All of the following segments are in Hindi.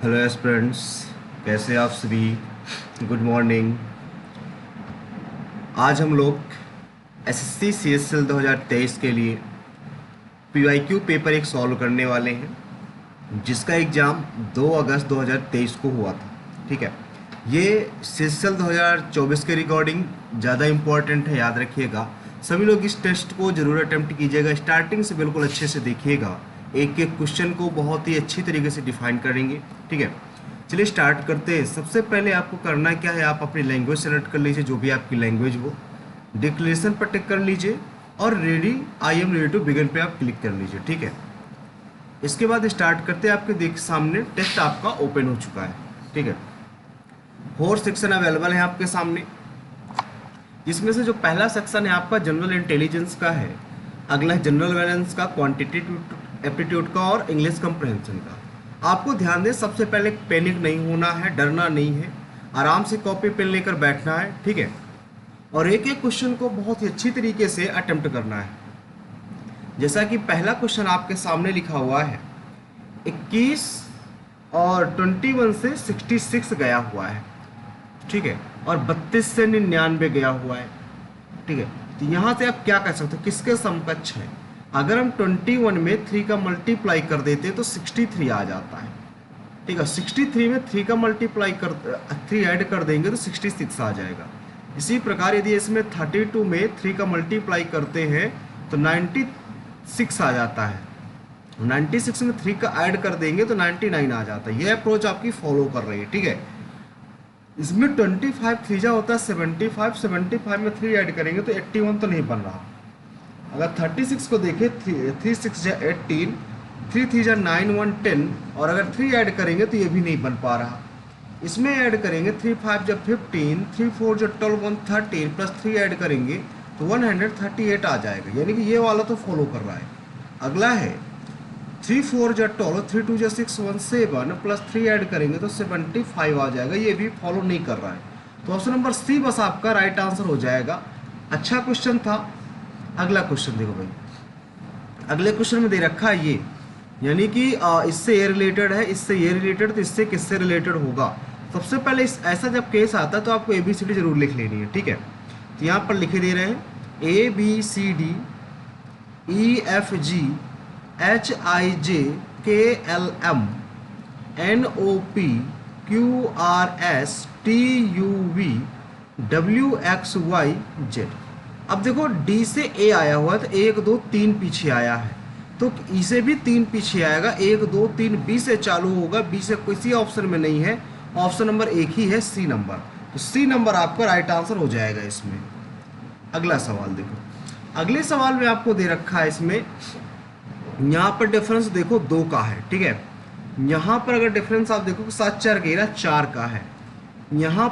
हेलो एस्पिरेंट्स, कैसे आप सभी। Good morning. आज हम लोग एसएससी सीएसएल 2023 के लिए पीवाईक्यू पेपर एक सॉल्व करने वाले हैं, जिसका एग्ज़ाम 2 अगस्त 2023 को हुआ था। ठीक है, ये सीएसएल 2024 के रिकॉर्डिंग ज़्यादा इम्पोर्टेंट है, याद रखिएगा। सभी लोग इस टेस्ट को ज़रूर अटेम्प्ट कीजिएगा, स्टार्टिंग से बिल्कुल अच्छे से देखिएगा, एक एक क्वेश्चन को बहुत ही अच्छी तरीके से डिफाइन करेंगे। ठीक है, चलिए स्टार्ट करते हैं। सबसे पहले आपको करना क्या है, आप अपनी लैंग्वेज सेलेक्ट कर लीजिए, जो भी आपकी लैंग्वेज हो। डिक्लेरेशन पर टिक कर लीजिए और ready, I am ready to begin पे आप क्लिक कर लीजिए। ठीक है, इसके बाद स्टार्ट करते हैं। आपके देख सामने टेस्ट आपका ओपन हो चुका है। ठीक है, 4 सेक्शन अवेलेबल है आपके सामने, जिसमें से जो पहला सेक्शन है आपका जनरल इंटेलिजेंस का है, अगला है जनरल अवेयरनेस का, क्वांटिटेटिव एप्टीट्यूड का और इंग्लिश कंप्रहेंशन का। आपको ध्यान दें, सबसे पहले पैनिक नहीं होना है, डरना नहीं है, आराम से कॉपी पेन लेकर बैठना है। ठीक है, और एक एक क्वेश्चन को बहुत ही अच्छी तरीके से अटेम्प्ट करना है। जैसा कि पहला क्वेश्चन आपके सामने लिखा हुआ है, 21 और 21 से 66 गया हुआ है। ठीक है, और 32 से 99 गया हुआ है। ठीक है, तो यहाँ से आप क्या कह सकते हो, किसके समकक्ष है। अगर हम 21 में 3 का मल्टीप्लाई कर देते तो 63 आ जाता है। ठीक है, 63 में 3 का मल्टीप्लाई कर 3 ऐड कर देंगे तो 66 आ जाएगा। इसी प्रकार यदि इसमें 32 में 3 का मल्टीप्लाई करते हैं तो 96 आ जाता है। 96 में 3 का ऐड कर देंगे तो 99 आ जाता है। ये अप्रोच आपकी फॉलो कर रही है। ठीक है, इसमें 25 थ्रीजा होता है 75, 75 में 3 ऐड करेंगे तो 81 तो नहीं बन रहा। अगर 36 को देखें, 3 6 जा 18, 3 3 जा 9 1 10, और अगर 3 ऐड करेंगे तो ये भी नहीं बन पा रहा। इसमें ऐड करेंगे 3 5 जब 15, 3 4 जब 12 1 13 प्लस 3 ऐड करेंगे तो 138 आ जाएगा, यानी कि ये वाला तो फॉलो कर रहा है। अगला है 3 4 जा 12, 3 2 जा 6 1 7 प्लस 3 ऐड करेंगे तो 75 आ जाएगा, ये भी फॉलो नहीं कर रहा है। तो ऑप्शन नंबर सी बस आपका राइट आंसर हो जाएगा। अच्छा क्वेश्चन था। अगला क्वेश्चन देखो भाई, अगले क्वेश्चन में दे रखा है ये, यानी कि इससे ये रिलेटेड है, इससे ये रिलेटेड, तो इससे किससे रिलेटेड होगा। सबसे पहले ऐसा जब केस आता है तो आपको ABCD जरूर लिख लेनी है। ठीक है, तो यहाँ पर लिखे दे रहे हैं ABCD EFG HIJ KLM NOP QRS TUV WXYZ। अब देखो D से A आया हुआ है तो 1 2 3 पीछे आया है, तो E से भी 3 पीछे आएगा। 1 2 3 B से चालू होगा, B से किसी ऑप्शन में नहीं है, ऑप्शन नंबर एक ही है, C नंबर। तो C नंबर आपका राइट आंसर हो जाएगा इसमें। अगला सवाल देखो, अगले सवाल में आपको दे रखा है, इसमें यहाँ पर डिफरेंस देखो 2 का है। ठीक है, यहाँ पर अगर डिफरेंस आप देखो 7 4 घेरा 4 का है, यहाँ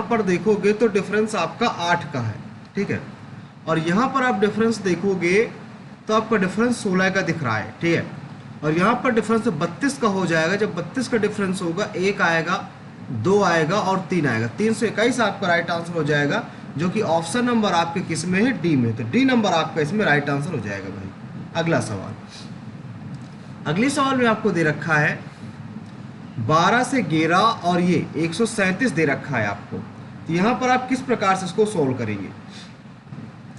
पर देखोगे तो डिफरेंस आपका 8 का है। ठीक है, और यहाँ पर आप डिफरेंस देखोगे तो आपका डिफरेंस 16 का दिख रहा है। ठीक है, और यहाँ पर डिफरेंस 32 का हो जाएगा। जब 32 का डिफरेंस होगा, 1 आएगा, 2 आएगा और 3 आएगा, 321 आपका राइट आंसर हो जाएगा, जो कि ऑप्शन नंबर आपके किस में है, डी में। तो डी नंबर आपका इसमें राइट आंसर हो जाएगा भाई। अगला सवाल, अगले सवाल में आपको दे रखा है 12 से 11 और ये 137 दे रखा है आपको। तो यहाँ पर आप किस प्रकार से इसको सोल्व करेंगे।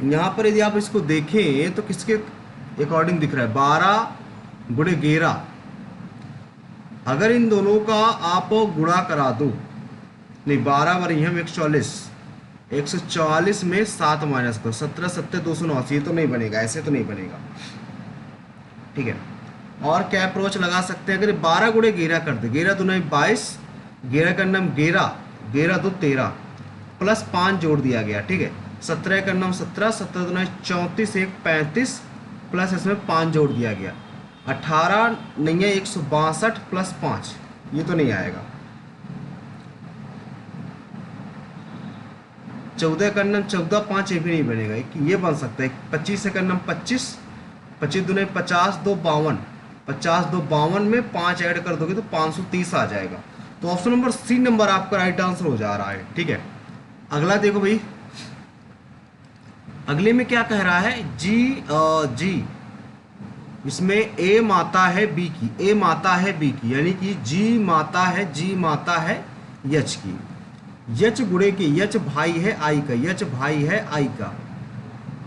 यहाँ पर यदि आप इसको देखें तो किसके अकॉर्डिंग दिख रहा है, 12 गुणे 11। अगर इन दोनों का आप गुणा करा दो, नहीं 12 बार हम 144, 144 में 7 माइनस करो, 17 7 289, ये तो नहीं बनेगा, ऐसे तो नहीं बनेगा। ठीक है, और क्या अप्रोच लगा सकते हैं, अगर 12 गुणे 11 कर दे, 11 दूना 22, 11 का नाम 11, 11 2 13 प्लस 5 जोड़ दिया गया। ठीक है, 17 का नाम 17, 17 दूना 34, 1 35 प्लस इसमें 5 जोड़ दिया गया, 18 नहीं है 162 प्लस 5, ये तो नहीं आएगा। 14 का नाम 14, 5 ये भी नहीं बनेगा, ये बन सकता है। 25 का नाम 25, 25 दूना 50, 2 52, 50 2 52 में 5 ऐड कर दोगे तो 530 आ जाएगा। तो ऑप्शन नंबर सी नंबर आपका राइट आंसर हो जा रहा है। ठीक है, अगला देखो भाई, अगले में क्या कह रहा है, जी इसमें ए माता है बी की, ए माता है बी की, यानी कि जी माता है यच की, यच गुणे के, यच भाई है आई का, यच भाई है आई का,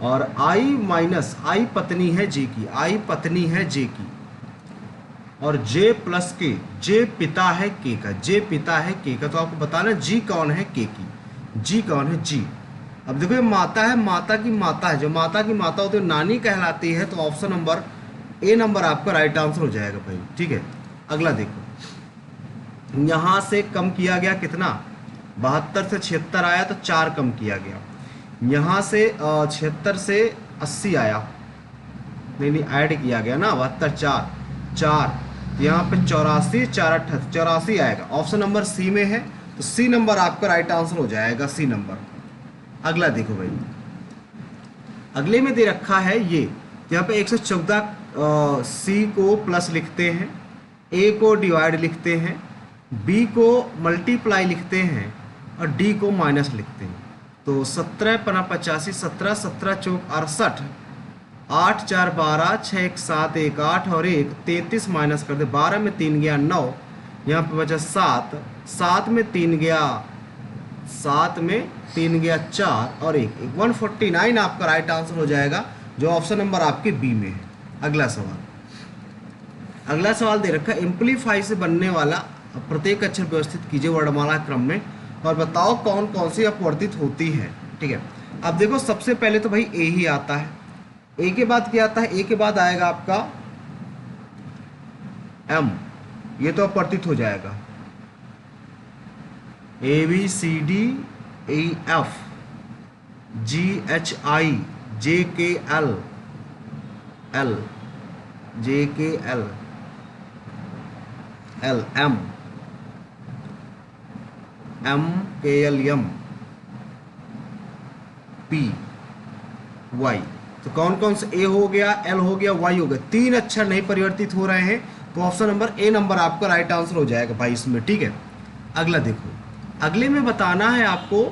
और आई माइनस आई पत्नी है जे की, आई पत्नी है जे की, और जे प्लस के, जे पिता है के का, जे पिता है के का। तो आपको बताना जी कौन है के की, जी कौन है जी। अब देखो ये माता है, माता की माता है, जो माता की माता होती है नानी कहलाती है, तो ऑप्शन नंबर ए नंबर आपका राइट आंसर हो जाएगा भाई, ठीक है। अगला देखो, यहाँ से कम किया गया कितना, 72 से 76 आया तो 4 कम किया गया, यहाँ से 76 से 80 आया, नहीं ऐड किया गया ना, 72 4 यहाँ पे 84 4 84 आएगा, ऑप्शन नंबर सी में है, तो सी नंबर आपका राइट आंसर हो जाएगा, सी नंबर। अगला देखो भाई, अगले में दे रखा है ये, यहाँ पे 114 सी को प्लस लिखते हैं, ए को डिवाइड लिखते हैं, बी को मल्टीप्लाई लिखते हैं, और डी को माइनस लिखते हैं। तो 17 पना 85, 17 17 चौक 68, 8 4 12, 6 1 7 1 8 और 1 33 माइनस कर दे, 12 में 3 गया 9, यहाँ पे बचा 7, 7 में 3 गया 7 में 3 गया 4 और 1 149 आपका राइट आंसर हो जाएगा, जो ऑप्शन नंबर आपके बी में है। अगला सवाल, अगला सवाल दे रखा है, एम्पलीफाई से बनने वाला प्रत्येक अक्षर व्यवस्थित कीजिए वर्णमाला क्रम में और बताओ कौन कौन सी अपवर्तित होती है, ठीक है। अब देखो सबसे पहले तो भाई ए ही आता है, ए के बाद क्या आता है, ए के बाद आएगा आपका एम, ये तो अपवर्तित हो जाएगा, A B C D A F G H I J K L L J K L L M M K L M P Y. तो कौन कौन से, ए हो गया, एल हो गया, वाई हो गया, 3 अक्षर नहीं परिवर्तित हो रहे हैं, तो ऑप्शन नंबर ए नंबर आपका राइट आंसर हो जाएगा भाई इसमें, ठीक है। अगला देखो, अगले में बताना है आपको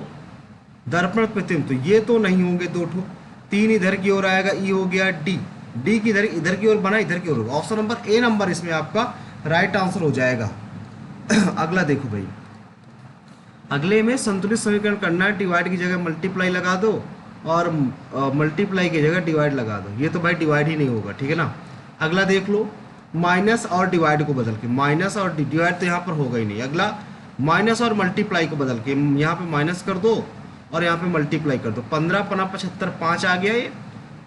दर्पण प्रतिबिंब, तो ये तो नहीं होंगे 2 ठो, 3 इधर की ओर आएगा, ई हो गया डी, डी की इधर की ओर बना, इधर की ओर, ऑप्शन नंबर ए नंबर इसमें आपका राइट आंसर हो जाएगा। अगला देखो भाई, अगले में संतुलित समीकरण करना है, डिवाइड की जगह मल्टीप्लाई लगा दो और मल्टीप्लाई की जगह डिवाइड लगा दो, ये तो भाई डिवाइड ही नहीं होगा, ठीक है ना। अगला देख लो, माइनस और डिवाइड को बदल के, माइनस और डिवाइड तो यहाँ पर होगा ही नहीं, अगला माइनस और मल्टीप्लाई को बदल के यहाँ पे माइनस कर दो और यहाँ पे मल्टीप्लाई कर दो, 15 पना 75 5 आ गया ये,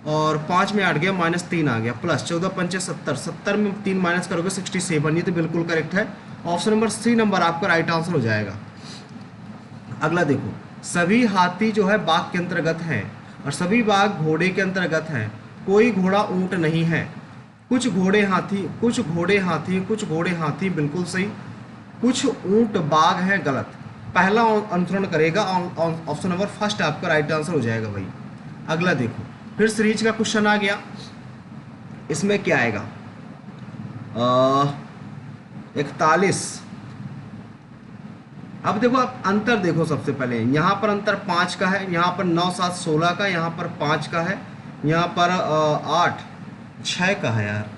और 5 में 8 गया, -3 आ गया, प्लस 14 पंचे 70, 70 में 3 माइनस करोगे 67, ये तो बिल्कुल करेक्ट है, ऑप्शन नंबर सी नंबर आपका राइट आंसर हो जाएगा। अगला देखो, सभी हाथी जो है बाघ के अंतर्गत हैं और सभी बाघ घोड़े के अंतर्गत हैं, कोई घोड़ा ऊंट नहीं है, कुछ घोड़े हाथी, कुछ घोड़े हाथी, कुछ घोड़े हाथी बिल्कुल सही, कुछ ऊंट बाघ है गलत, पहला अनुसरण करेगा, ऑप्शन नंबर फर्स्ट आपका राइट आंसर हो जाएगा भाई। अगला देखो, फिर सीरीज का क्वेश्चन आ गया, इसमें क्या आएगा, 41। अब देखो, आप अंतर देखो, सबसे पहले यहाँ पर अंतर 5 का है, यहाँ पर 9 7 16 का, यहाँ पर 5 का है, यहाँ पर 8 6 का है यार।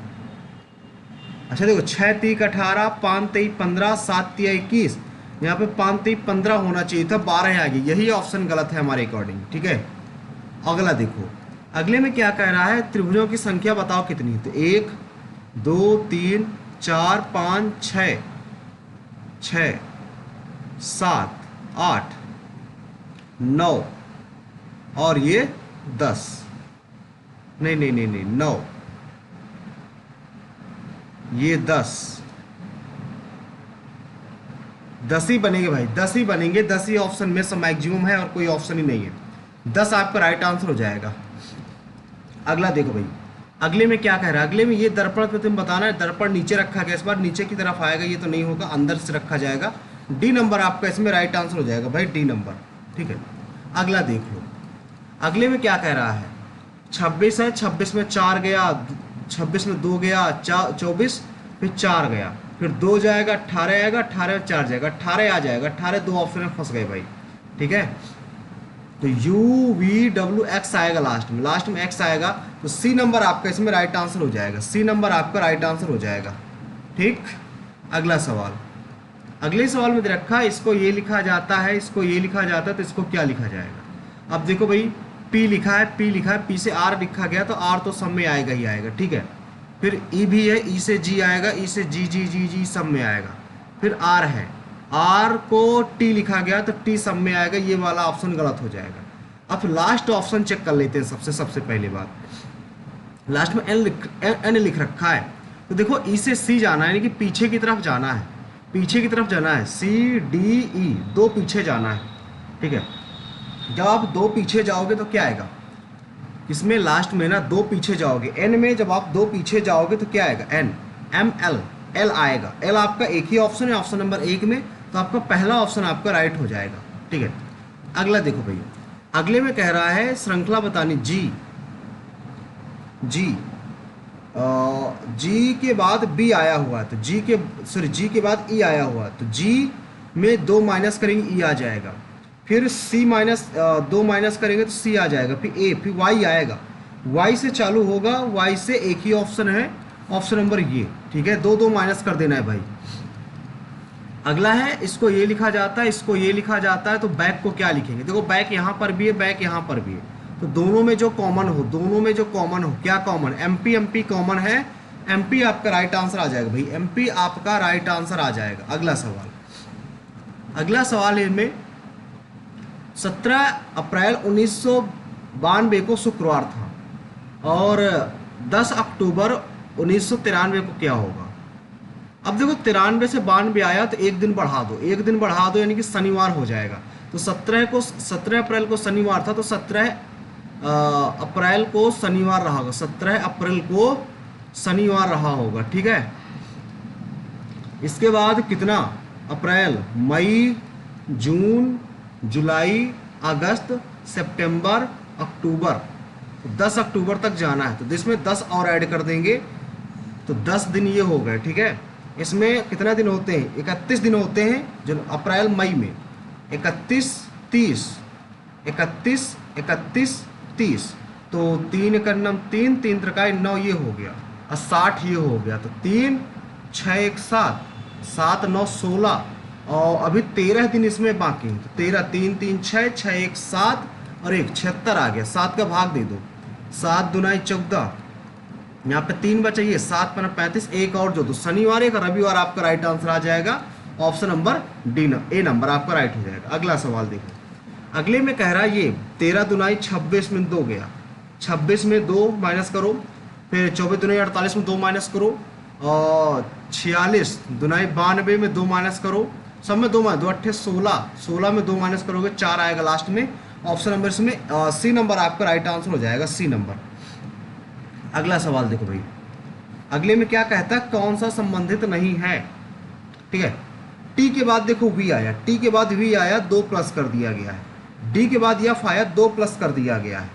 अच्छा देखो, 6 3 18, 5 3 15, 7 3 21, यहाँ पे 5 3 15 होना चाहिए था, 12 आ गई, यही ऑप्शन गलत है हमारे अकॉर्डिंग, ठीक है। अगला देखो, अगले में क्या कह रहा है, त्रिभुजों की संख्या बताओ कितनी, तो 1 2 3 4 5 6 6 7 8 9 और ये 10, नहीं 9, ये 10 ही बनेंगे भाई, 10 ही बनेंगे, 10 ही ऑप्शन में से मैक्सिमम है और कोई ऑप्शन ही नहीं है, 10 आपका राइट आंसर हो जाएगा। अगला देखो भाई, अगले में क्या कह रहा है, अगले में ये दर्पण प्रतिबिंब बताना है, दर्पण नीचे रखा गया, इस बार नीचे की तरफ आएगा, ये तो नहीं होगा, अंदर से रखा जाएगा, डी नंबर आपका इसमें राइट आंसर हो जाएगा भाई, डी नंबर, ठीक है। अगला देख लो, अगले में क्या कह रहा है, 26 है, 26 में 4 गया, 26 में 2 गया, 24, फिर 4 गया, फिर 2 जाएगा, 18 आएगा, 18 में 4 जाएगा, 18 आ जाएगा, 18 2 ऑप्शन में फंस गए भाई, ठीक है। तो UVW X आएगा, लास्ट में X आएगा, तो C नंबर आपका इसमें राइट आंसर हो जाएगा, C नंबर आपका राइट आंसर हो जाएगा। ठीक, अगला सवाल, अगले सवाल में दे रखा है इसको ये लिखा जाता है, इसको ये लिखा जाता है, तो इसको क्या लिखा जाएगा। अब देखो भाई P लिखा है, P लिखा है, P से R लिखा गया, तो R तो सब में आएगा ही आएगा, ठीक है। फिर E भी है, E से G आएगा, E से G सब में आएगा। फिर R है, R को T लिखा गया तो T सब में आएगा, ये वाला ऑप्शन गलत हो जाएगा। अब लास्ट ऑप्शन चेक कर लेते हैं। सबसे पहले बात, लास्ट में N लिख रखा है, तो देखो E से C जाना है, यानी कि पीछे की तरफ जाना है, पीछे की तरफ जाना है, CDE दो पीछे जाना है, ठीक है। जब आप दो पीछे जाओगे तो क्या आएगा, इसमें लास्ट में ना दो पीछे जाओगे, N में जब आप दो पीछे जाओगे तो क्या आएगा, N ML L आएगा। L आपका एक ही ऑप्शन है, ऑप्शन नंबर 1 में, तो आपका पहला ऑप्शन आपका राइट हो जाएगा, ठीक है। अगला देखो भैया, अगले में कह रहा है श्रृंखला बतानी, G के बाद B आया हुआ है, तो G के बाद E आया हुआ है, तो G में 2 माइनस करेंगे E आ जाएगा। फिर C माइनस 2 माइनस करेंगे तो C आ जाएगा। फिर A, फिर Y आएगा, Y से चालू होगा, Y से एक ही ऑप्शन है, ऑप्शन नंबर ये, ठीक है। 2 माइनस कर देना है भाई। अगला है, इसको ये लिखा जाता है, इसको ये लिखा जाता है, तो बैक को क्या लिखेंगे। देखो बैक यहाँ पर भी है, बैक यहाँ पर भी है, तो दोनों में जो कॉमन हो, क्या कॉमन, MP कॉमन है, MP आपका राइट आंसर आ जाएगा भाई, MP आपका राइट आंसर आ जाएगा। अगला सवाल इनमें 17 अप्रैल 1992 को शुक्रवार था और 10 अक्टूबर 1993 को क्या होगा। अब देखो 93 से 92 आया, तो एक दिन बढ़ा दो, यानी कि शनिवार हो जाएगा। तो 17 अप्रैल को शनिवार था, तो 17 अप्रैल को शनिवार रहा होगा, 17 अप्रैल को शनिवार रहा होगा, ठीक है। इसके बाद कितना, अप्रैल, मई, जून, जुलाई, अगस्त, सितंबर, अक्टूबर, 10 अक्टूबर तक जाना है, तो इसमें 10 और ऐड कर देंगे, तो 10 दिन ये हो गए, ठीक है। इसमें कितना दिन होते हैं, 31 दिन होते हैं, जो अप्रैल मई में 31, 30, 31, तो 3 का 9, 3 त्रिकाई 9 ये हो गया, और 60 ये हो गया, तो 3, 6, 1, 7, 7, 9, 16, और अभी 13 दिन इसमें बाकी हैं, तो 13, 3, 3, 6, 6, 1, 7 और 1, 76 आ गया। 7 का भाग दे दो, 7 दूना 14, यहाँ पे 3 बचा, ये 7 पना 35, एक और जो, तो शनिवार एक रविवार आपका राइट आंसर आ जाएगा, ऑप्शन नंबर A नंबर आपका राइट हो जाएगा। अगला सवाल देखो, अगले में कह रहा है ये 13 दुनाई 26 में 2 गया, 26 में 2 माइनस करो, फिर 24 दुनाई 48 में 2 माइनस करो, और 46 दुनाई 92 में 2 माइनस करो, सब में 2 माइनस, 2 अट्ठे 16, 16 में 2 माइनस करोगे 4 आएगा लास्ट में, ऑप्शन नंबर इसमें C नंबर आपका राइट आंसर हो जाएगा, C नंबर। अगला सवाल देखो भाई, अगले में क्या कहता है, कौन सा संबंधित नहीं है, ठीक है। T के बाद देखो V आया, T के बाद V आया, 2 प्लस कर दिया गया है। D के बाद F आया, 2 प्लस कर दिया गया है।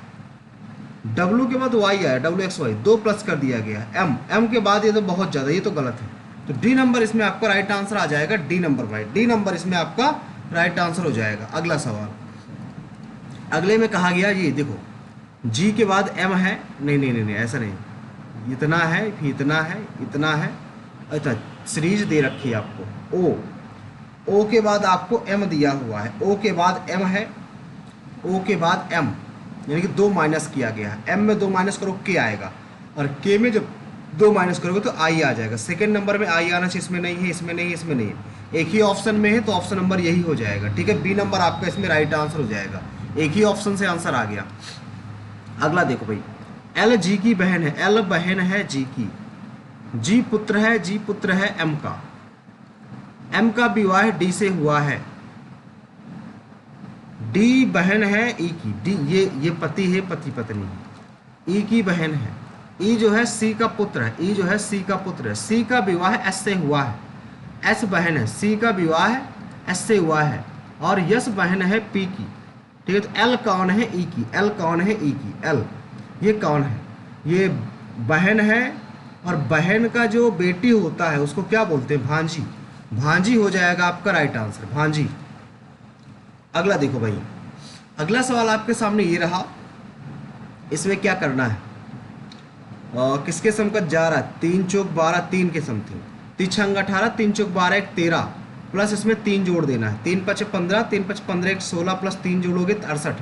W के बाद Y आया, WXY 2 प्लस कर दिया गया है। M के बाद ये तो बहुत ज़्यादा, ये तो गलत है, तो D नंबर इसमें आपका राइट आंसर आ जाएगा, D नंबर भाई, D नंबर इसमें आपका राइट आंसर हो जाएगा। अगला सवाल, अगले में कहा गया ये देखो, G के बाद M है, नहीं ऐसा नहीं, इतना है, फिर इतना है, इतना है, अच्छा सीरीज दे रखी है आपको, O के बाद आपको M दिया हुआ है, O के बाद M है, O के बाद M, यानी कि 2 माइनस किया गया है। M में 2 माइनस करो K आएगा, और K में जब 2 माइनस करोगे तो I आ जाएगा। सेकेंड नंबर में I आना चाहिए, इसमें नहीं है, इसमें नहीं है, इसमें नहीं है, एक ही ऑप्शन में है, तो ऑप्शन नंबर यही हो जाएगा, ठीक है। B नंबर आपका इसमें राइट आंसर हो जाएगा, एक ही ऑप्शन से आंसर आ गया। अगला देखो भाई, L G की बहन है, L बहन है G की, G पुत्र है, G पुत्र है M का, M का विवाह D से हुआ है, D बहन है E की, D ये पति है, पति पत्नी, E की बहन है, E जो है C का पुत्र है, E जो है C का पुत्र है, C का विवाह S से हुआ है, S बहन है, C का विवाह S से हुआ है, और यश बहन है P की, ठीक है। तो L कौन है E की, L कौन है E की, L ये कौन है, ये बहन है, और बहन का जो बेटी होता है उसको क्या बोलते हैं, भांजी, भांजी हो जाएगा आपका राइट आंसर, भांजी। अगला देखो भाई, अगला सवाल आपके सामने ये रहा, इसमें क्या करना है। किसके समकक्ष जा रहा है, 3 चौक 12, 3 के समथिंग, 3 छंग 18, 3 चौक 12 1 13, प्लस इसमें 3 जोड़ देना है, 3 5 15, 3 5 15 1 16, प्लस 3 जोड़ोगे 68,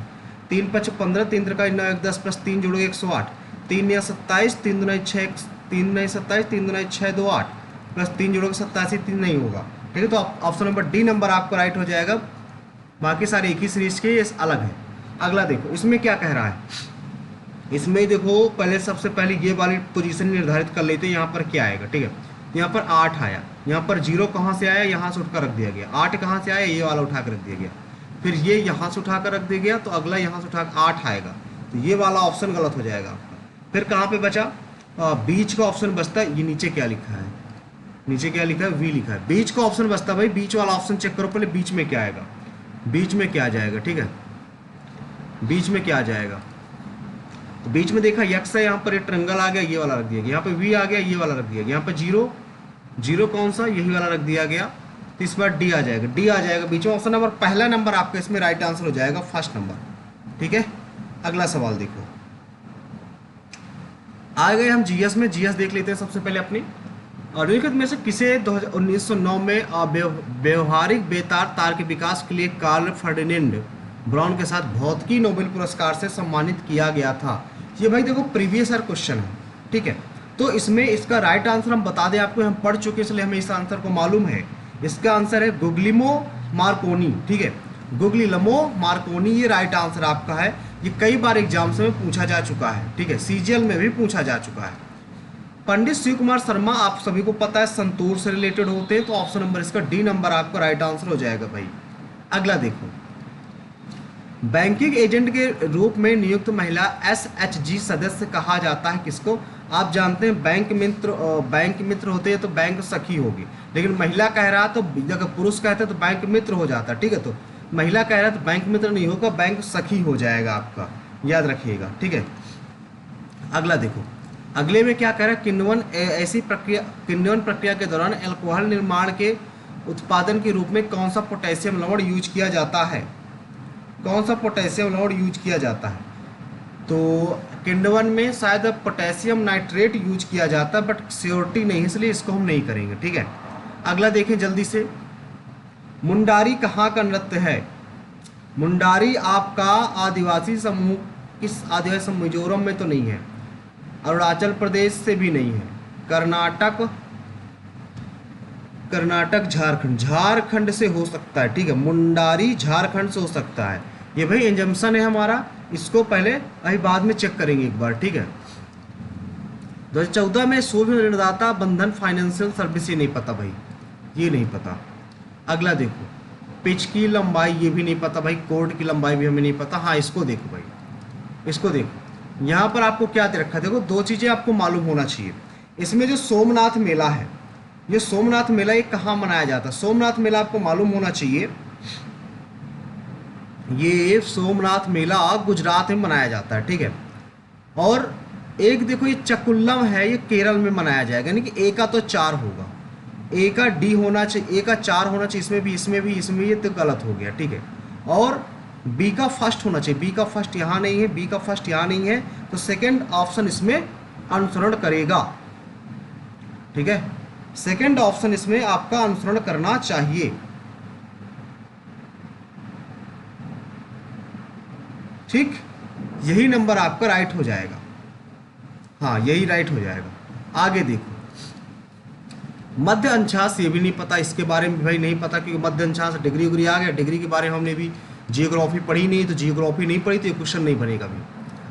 3 5 15, 3 3 9 1 10, प्लस 3 जोड़ोगे 108, 3 9 27, 3 2 6, 3 9 27, 3 2 6 2 8, प्लस 3 जोड़ोगे 87, 3 नहीं होगा। ठीक है, तो ऑप्शन नंबर डी नंबर आपका राइट हो जाएगा। बाकी सारे एक ही सीरीज के, ये अलग है। अगला देखो इसमें क्या कह रहा है, इसमें देखो पहले सबसे पहले ये वाली पोजीशन निर्धारित कर लेते हैं। यहाँ पर क्या आएगा, ठीक है, यहाँ पर 8 आया, यहाँ पर 0 कहाँ से आया, यहाँ से उठकर रख दिया गया, 8 कहाँ से आया, ये वाला उठा कर रख दिया गया, फिर ये यहाँ से उठा कर रख दिया गया, तो अगला यहाँ से उठा 8 आएगा, तो ये वाला ऑप्शन गलत हो जाएगा आपका। फिर कहाँ पे बचा, बीच का ऑप्शन बचता है, ये नीचे क्या लिखा है, नीचे क्या लिखा है, वी लिखा है, बीच का ऑप्शन बचता है। भाई बीच वाला ऑप्शन चेक करो पहले, बीच में क्या आएगा, बीच में क्या आ जाएगा, ठीक है, बीच में क्या आ जाएगा, तो बीच में देखा यक्स है, यहाँ पर एक ट्रायंगल आ गया, ये वाला रख दिया गया, यहाँ पे वी आ गया, ये वाला रख दिया गया, यहाँ पे 0 0 कौन सा, यही वाला रख दिया गया, तो इस बार डी आ जाएगा, डी आ जाएगा बीच में। ऑप्शन नंबर पहला नंबर आपका इसमें राइट आंसर हो जाएगा, फर्स्ट नंबर। ठीक है, अगला सवाल देखो, आ गए हम जीएस में। जीएस देख लेते हैं सबसे पहले अपनी। निम्नलिखित में से किसे 1909 में व्यवहारिक बेतार तार के विकास के लिए कार्ल फर्डिनेंड ब्राउन के साथ भौतिकी नोबेल पुरस्कार से सम्मानित किया गया था। ये भाई देखो प्रीवियस ईयर क्वेश्चन है, ठीक है, तो इसमें इसका राइट आंसर हम बता दें आपको, हम पढ़ चुके इसलिए हमें इस आंसर को मालूम है। इसका आंसर है गुग्लिमो मार्कोनी। ठीक है, गुग्लियमो मार्कोनी ये राइट आंसर आपका है। ये कई बार एग्जाम्स में पूछा जा चुका है, ठीक है, सीजीएल में भी पूछा जा चुका है। पंडित शिव कुमार शर्मा आप सभी को पता है संतूर से रिलेटेड होते हैं, तो ऑप्शन नंबर इसका डी नंबर आपका राइट आंसर हो जाएगा भाई। अगला देखो, बैंकिंग एजेंट के रूप में नियुक्त महिला एसएचजी सदस्य कहा जाता है किसको। आप जानते हैं बैंक मित्र होते हैं तो बैंक सखी होगी, लेकिन महिला कह रहा तो अगर पुरुष कहते तो बैंक मित्र हो जाता, ठीक है, तो महिला कह रहा तो बैंक मित्र नहीं होगा, बैंक सखी हो जाएगा आपका, याद रखिएगा। ठीक है, अगला देखो, अगले में क्या कह रहा है, किण्वन प्रक्रिया के दौरान अल्कोहल निर्माण के उत्पादन के रूप में कौन सा पोटेशियम लवण यूज किया जाता है, कौन सा पोटेशियम लवण यूज किया जाता है। तो किण्वन में शायद पोटेशियम नाइट्रेट यूज किया जाता है, बट श्योरिटी नहीं, इसलिए इसको हम नहीं करेंगे। ठीक है, अगला देखें जल्दी से, मुंडारी कहाँ का नृत्य है। मुंडारी आपका आदिवासी समूह, किस आदिवासी समूह, मिजोरम में तो नहीं है, अरुणाचल प्रदेश से भी नहीं है, कर्नाटक झारखंड से हो सकता है। ठीक है, मुंडारी झारखंड से हो सकता है। ये भाई एजम्पशन है हमारा, इसको पहले अभी बाद में चेक करेंगे एक बार। ठीक है, 2014 में शोध ऋणदाता बंधन फाइनेंशियल सर्विस, ये नहीं पता भाई, ये नहीं पता। अगला देखो, पिच की लंबाई ये भी नहीं पता भाई, कोर्ट की लंबाई भी हमें नहीं पता। हाँ, इसको देखो भाई, इसको देखो, यहाँ पर आपको क्या दे रखा है, देखो दो चीज़ें आपको मालूम होना चाहिए। इसमें जो सोमनाथ मेला है, ये सोमनाथ मेला ये कहाँ मनाया जाता है, सोमनाथ मेला आपको मालूम होना चाहिए। ये सोमनाथ मेला गुजरात में मनाया जाता है। ठीक है, और एक देखो ये चकुल्लम है, ये केरल में मनाया जाएगा, यानी कि ए का तो 4 होगा, ए का डी होना चाहिए, ए का 4 होना चाहिए, इसमें ये तो गलत हो गया। ठीक है, और बी का फर्स्ट होना चाहिए, बी का फर्स्ट यहाँ नहीं है, बी का फर्स्ट यहाँ नहीं है, तो सेकंड ऑप्शन इसमें अनुसरण करेगा। ठीक है, सेकंड ऑप्शन इसमें आपका अनुसरण करना चाहिए। ठीक, यही नंबर आपका राइट हो जाएगा। हाँ, यही राइट हो जाएगा। आगे देखो, मध्य अंशांश, ये भी नहीं पता, इसके बारे में भाई नहीं पता, क्योंकि मध्य अंशांश डिग्री उग्री आ गया, डिग्री के बारे में हमने भी जियोग्राफी पढ़ी नहीं, तो जियोग्राफी नहीं पढ़ी तो ये क्वेश्चन नहीं बनेगा भी।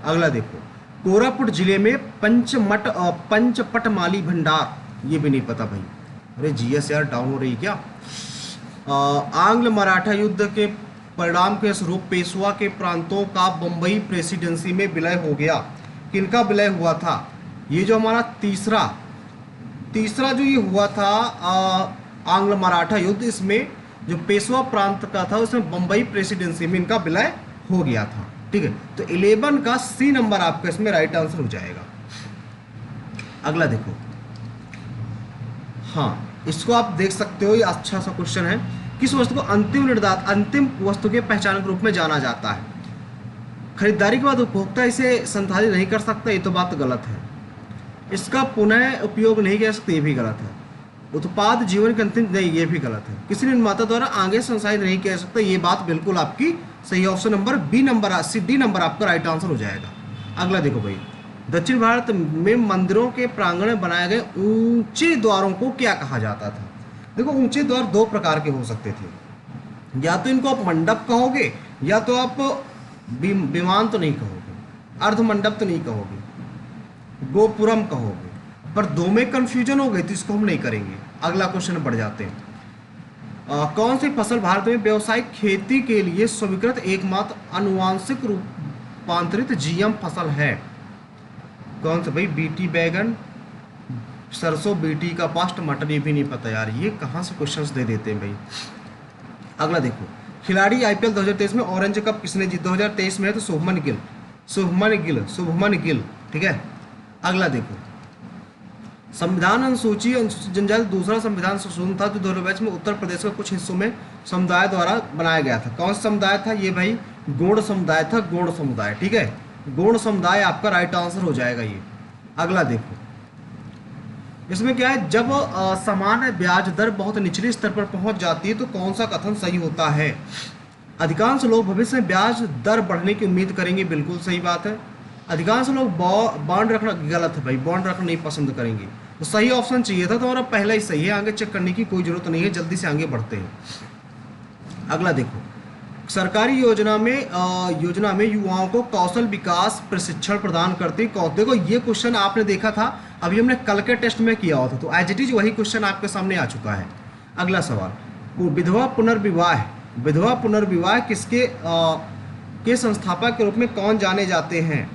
अगला देखो, कोरापुट जिले में पंचपटमाली भंडार, ये भी नहीं पता भाई। अरे जीएस यार डाउन हो रही क्या। आंग्ल मराठा युद्ध के परिणाम के स्वरूप पेशवा के प्रांतों का बम्बई प्रेसिडेंसी में विलय हो गया। किनका विलय हुआ था, ये जो हमारा तीसरा जो ये हुआ था आंग्ल मराठा युद्ध, इसमें जो पेशवा प्रांत का था उसमें बम्बई प्रेसिडेंसी में इनका विलय हो गया था। ठीक है, तो 11 का सी नंबर आपका इसमें राइट आंसर हो जाएगा। अगला देखो, हाँ इसको आप देख सकते हो, ये अच्छा सा क्वेश्चन है। किस वस्तु को अंतिम वस्तु के पहचान के रूप में जाना जाता है। खरीदारी के बाद उपभोक्ता इसे संसाधित नहीं कर सकता, ये तो बात गलत है। इसका पुनः उपयोग नहीं किया जा सकता, ये भी गलत है। उत्पाद जीवन के अंतिम, नहीं, ये भी गलत है। किसी निर्माता द्वारा आगे संसाधित नहीं किया जा सकता, ये बात बिल्कुल आपकी सही। Option number B number, D number आपका राइट आंसर हो जाएगा। अगला देखो भाई, दक्षिण भारत में मंदिरों के प्रांगण में बनाए गए ऊंचे द्वारों को क्या कहा जाता था? देखो, ऊंचे द्वार दो प्रकार के हो सकते थे, या तो इनको आप मंडप कहोगे, या तो आप विमान तो नहीं कहोगे, अर्ध मंडप तो नहीं कहोगे, गोपुरम कहोगे, पर दो में कंफ्यूजन हो गई तो इसको हम नहीं करेंगे। अगला क्वेश्चन बढ़ जाते हैं। कौन सी फसल भारत में व्यावसायिक खेती के लिए स्वीकृत एकमात्र आनुवांशिक रूपांतरित जीएम फसल है? कौन सा भाई? बीटी बैगन, सरसों, बीटी का पास्ट, मटर, ये भी नहीं पता यार, ये कहाँ से क्वेश्चंस दे देते हैं भाई। अगला देखो, खिलाड़ी आईपीएल 2023 में ऑरेंज कप किसने जीता? 2023 में है तो शुभमन गिल, शुभमन गिल, ठीक है। अगला देखो, संविधान अनुसूची जनजाति दूसरा संविधान संशोधन था जो 2022 में उत्तर प्रदेश के कुछ हिस्सों में समुदाय द्वारा बनाया गया था। कौन सा समुदाय था? ये भाई गौड़ समुदाय था, गौड़ समुदाय, ठीक है। गौड़ समुदाय आपका राइट आंसर हो जाएगा ये। अगला देखो, इसमें क्या है, जब सामान्य ब्याज दर बहुत निचले स्तर पर पहुंच जाती है तो कौन सा कथन सही होता है? अधिकांश लोग भविष्य में ब्याज दर बढ़ने की उम्मीद करेंगे, बिल्कुल सही बात है। अधिकांश लोग बॉन्ड रखना, गलत है भाई, बॉन्ड रखना नहीं पसंद करेंगे। तो सही ऑप्शन चाहिए था, तो हमारा पहला ही सही है, आगे चेक करने की कोई जरूरत नहीं है, जल्दी से आगे बढ़ते हैं। अगला देखो, सरकारी योजना में युवाओं को कौशल विकास प्रशिक्षण प्रदान करती है। देखो, ये क्वेश्चन आपने देखा था, अभी हमने कल के टेस्ट में किया हुआ था, तो एज इट इज वही क्वेश्चन आपके सामने आ चुका है। अगला सवाल, विधवा पुनर्विवाह किसके के संस्थापक के रूप में कौन जाने जाते हैं?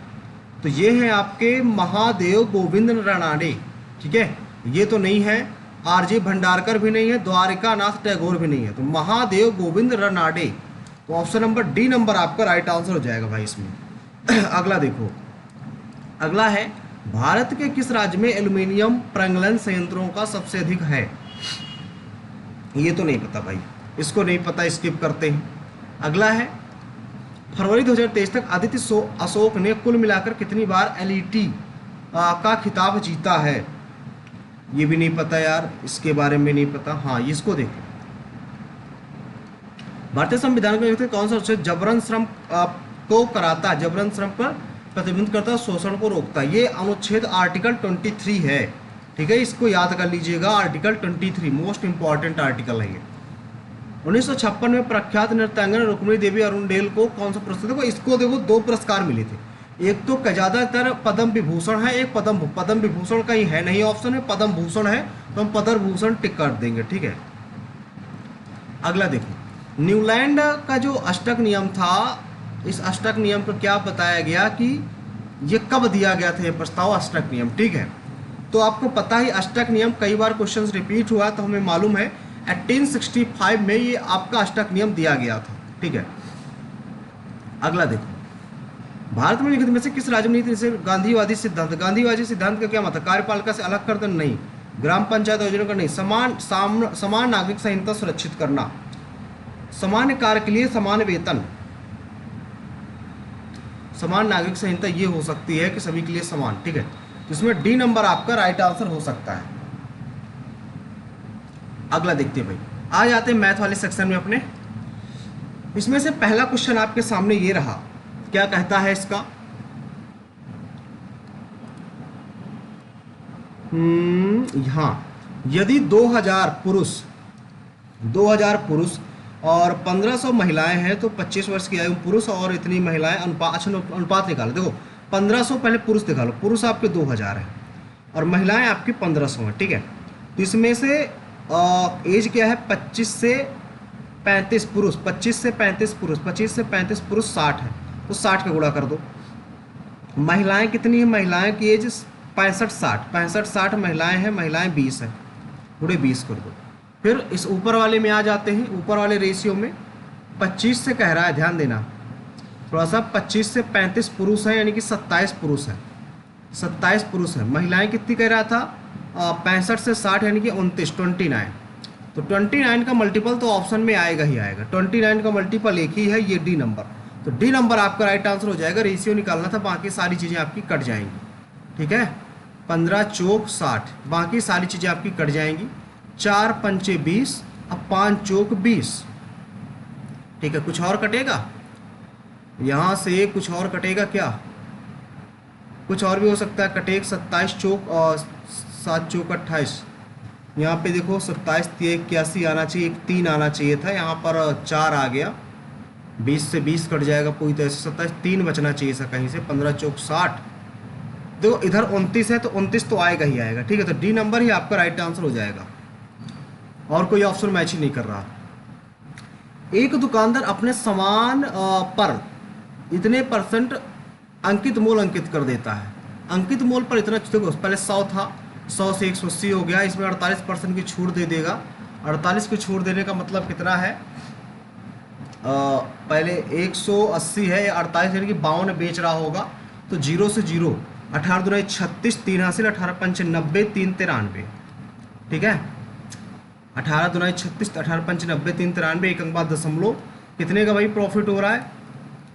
तो ये हैं आपके महादेव गोविंद रानाडे, ठीक है। ये तो नहीं है, आरजे भंडारकर भी नहीं है, द्वारिकानाथ टैगोर भी नहीं है, तो महादेव गोविंद रानाडे, तो ऑप्शन नंबर डी नंबर आपका राइट आंसर हो जाएगा भाई इसमें। अगला देखो, अगला है, भारत के किस राज्य में एल्यूमिनियम प्रज्वलन संयंत्रों का सबसे अधिक है? ये तो नहीं पता भाई, इसको नहीं पता, स्किप करते हैं। अगला है, फरवरी 2023 तक आदित्य अशोक ने कुल मिलाकर कितनी बार एलईटी का खिताब जीता है? ये भी नहीं पता यार, इसके बारे में नहीं पता। हाँ, इसको देखो, भारतीय संविधान में कौन सा अनुच्छेद जबरन श्रम को कराता है, जबरन श्रम पर प्रतिबंध करता है, शोषण को रोकता है? ये अनुच्छेद आर्टिकल 23 है, ठीक है, इसको याद कर लीजिएगा। आर्टिकल 23 मोस्ट इंपॉर्टेंट आर्टिकल है ये। 1956 में प्रख्यात नृत्यांगना रुक्मिणी देवी अरुणडेल को कौन सा पुरस्कार? देखो, इसको देखो, 2 पुरस्कार मिले थे, एक तो ज्यादातर पद्म विभूषण है, एक पद्म विभूषण कहीं है नहीं ऑप्शन में, पद्म भूषण है, तो हम पद्म भूषण टिक कर देंगे, ठीक है। अगला देखो, न्यूलैंड का जो अष्टक नियम था, इस अष्टक नियम को क्या बताया गया कि ये कब दिया गया था ये प्रस्ताव, अष्टक नियम, ठीक है। तो आपको पता ही अष्टक नियम कई बार क्वेश्चन रिपीट हुआ, तो हमें मालूम है 1865 में ये आपका अष्टक नियम दिया गया था, ठीक है। अगला देखो, भारत में लिखित में से किस राज्य में नीति से गांधीवादी सिद्धांत का क्या मतलब? कार्यपालिका से अलग कर देना नहीं, ग्राम पंचायत योजना का नहीं, समान नागरिक संहिता सुरक्षित करना, समान कार्य के लिए समान वेतन, समान नागरिक संहिता ये हो सकती है कि सभी के लिए समान, ठीक है। तो इसमें डी नंबर आपका राइट आंसर हो सकता है। अगला देखते हैं भाई, आ जाते हैं मैथ वाले सेक्शन में अपने। इसमें से पहला क्वेश्चन आपके सामने ये रहा, क्या कहता है इसका? हाँ, यदि 2000 पुरुष और 1500 महिलाएं हैं तो 25 वर्ष की आयु पुरुष और इतनी महिलाएं, अनुपात निकालो। देखो, 1500 पहले पुरुष निकालो, पुरुष आपके 2000 है और महिलाएं आपकी 1500 हैं, ठीक है। तो इसमें से एज क्या है? 25 से 35 पुरुष, 25 से 35 पुरुष, 25 से 35 पुरुष 60 है, तो 60 का गुणा कर दो। महिलाएं कितनी है? महिलाएं की एज 65-60 महिलाएं हैं, महिलाएं 20 है, गुणे 20 कर दो। फिर इस ऊपर वाले में आ जाते हैं, ऊपर वाले रेशियो में 25 से कह रहा है, ध्यान देना थोड़ा सा, 25 से 35 पुरुष हैं, यानी कि 27 पुरुष हैं, 27 पुरुष हैं। महिलाएं कितनी कह रहा था? 65 से 60 यानी कि 29, 29। तो 29 का मल्टीपल तो ऑप्शन में आएगा ही आएगा, 29 का मल्टीपल एक ही है, ये डी नंबर। तो डी नंबर आपका राइट आंसर हो जाएगा। रेशियो निकालना था, बाकी सारी चीज़ें आपकी कट जाएंगी। ठीक है, 15 चौक 60, बाकी सारी चीज़ें आपकी कट जाएंगी। 4 पंचे 20, अब 5 चौक 20। ठीक है, कुछ और कटेगा यहाँ से, कुछ और कटेगा क्या? कुछ और भी हो सकता है कटेगा। 27 चौक और 7 चौक 28। यहाँ पे देखो 27 81 आना चाहिए, 3 आना चाहिए था, यहाँ पर 4 आ गया। 20 से 20 कट जाएगा पूरी तरह से, 27 3 बचना चाहिए था कहीं से। 15 चौक 60। देखो इधर 29 है तो 29 तो आएगा ही आएगा। ठीक है, तो डी नंबर ही आपका राइट आंसर हो जाएगा, और कोई ऑप्शन मैच ही नहीं कर रहा। एक दुकानदार अपने सामान पर इतने % अंकित मोल अंकित कर देता है। अंकित मोल पर इतना, देखो पहले 100 था, 100 से 180 हो गया, इसमें 48% की छूट दे देगा। 48 की छूट देने का मतलब कितना है? पहले 180 है, 48 यानी कि 52 बेच रहा होगा, तो 0 से 0, 18 दूना 36, 3 हासिल, 18 पंच 90, 3 93। ठीक है, 18 दूना 36, 18 पंच 90, 3 93, एक अंक बाद दशमलव। कितने का भाई प्रॉफिट हो रहा है,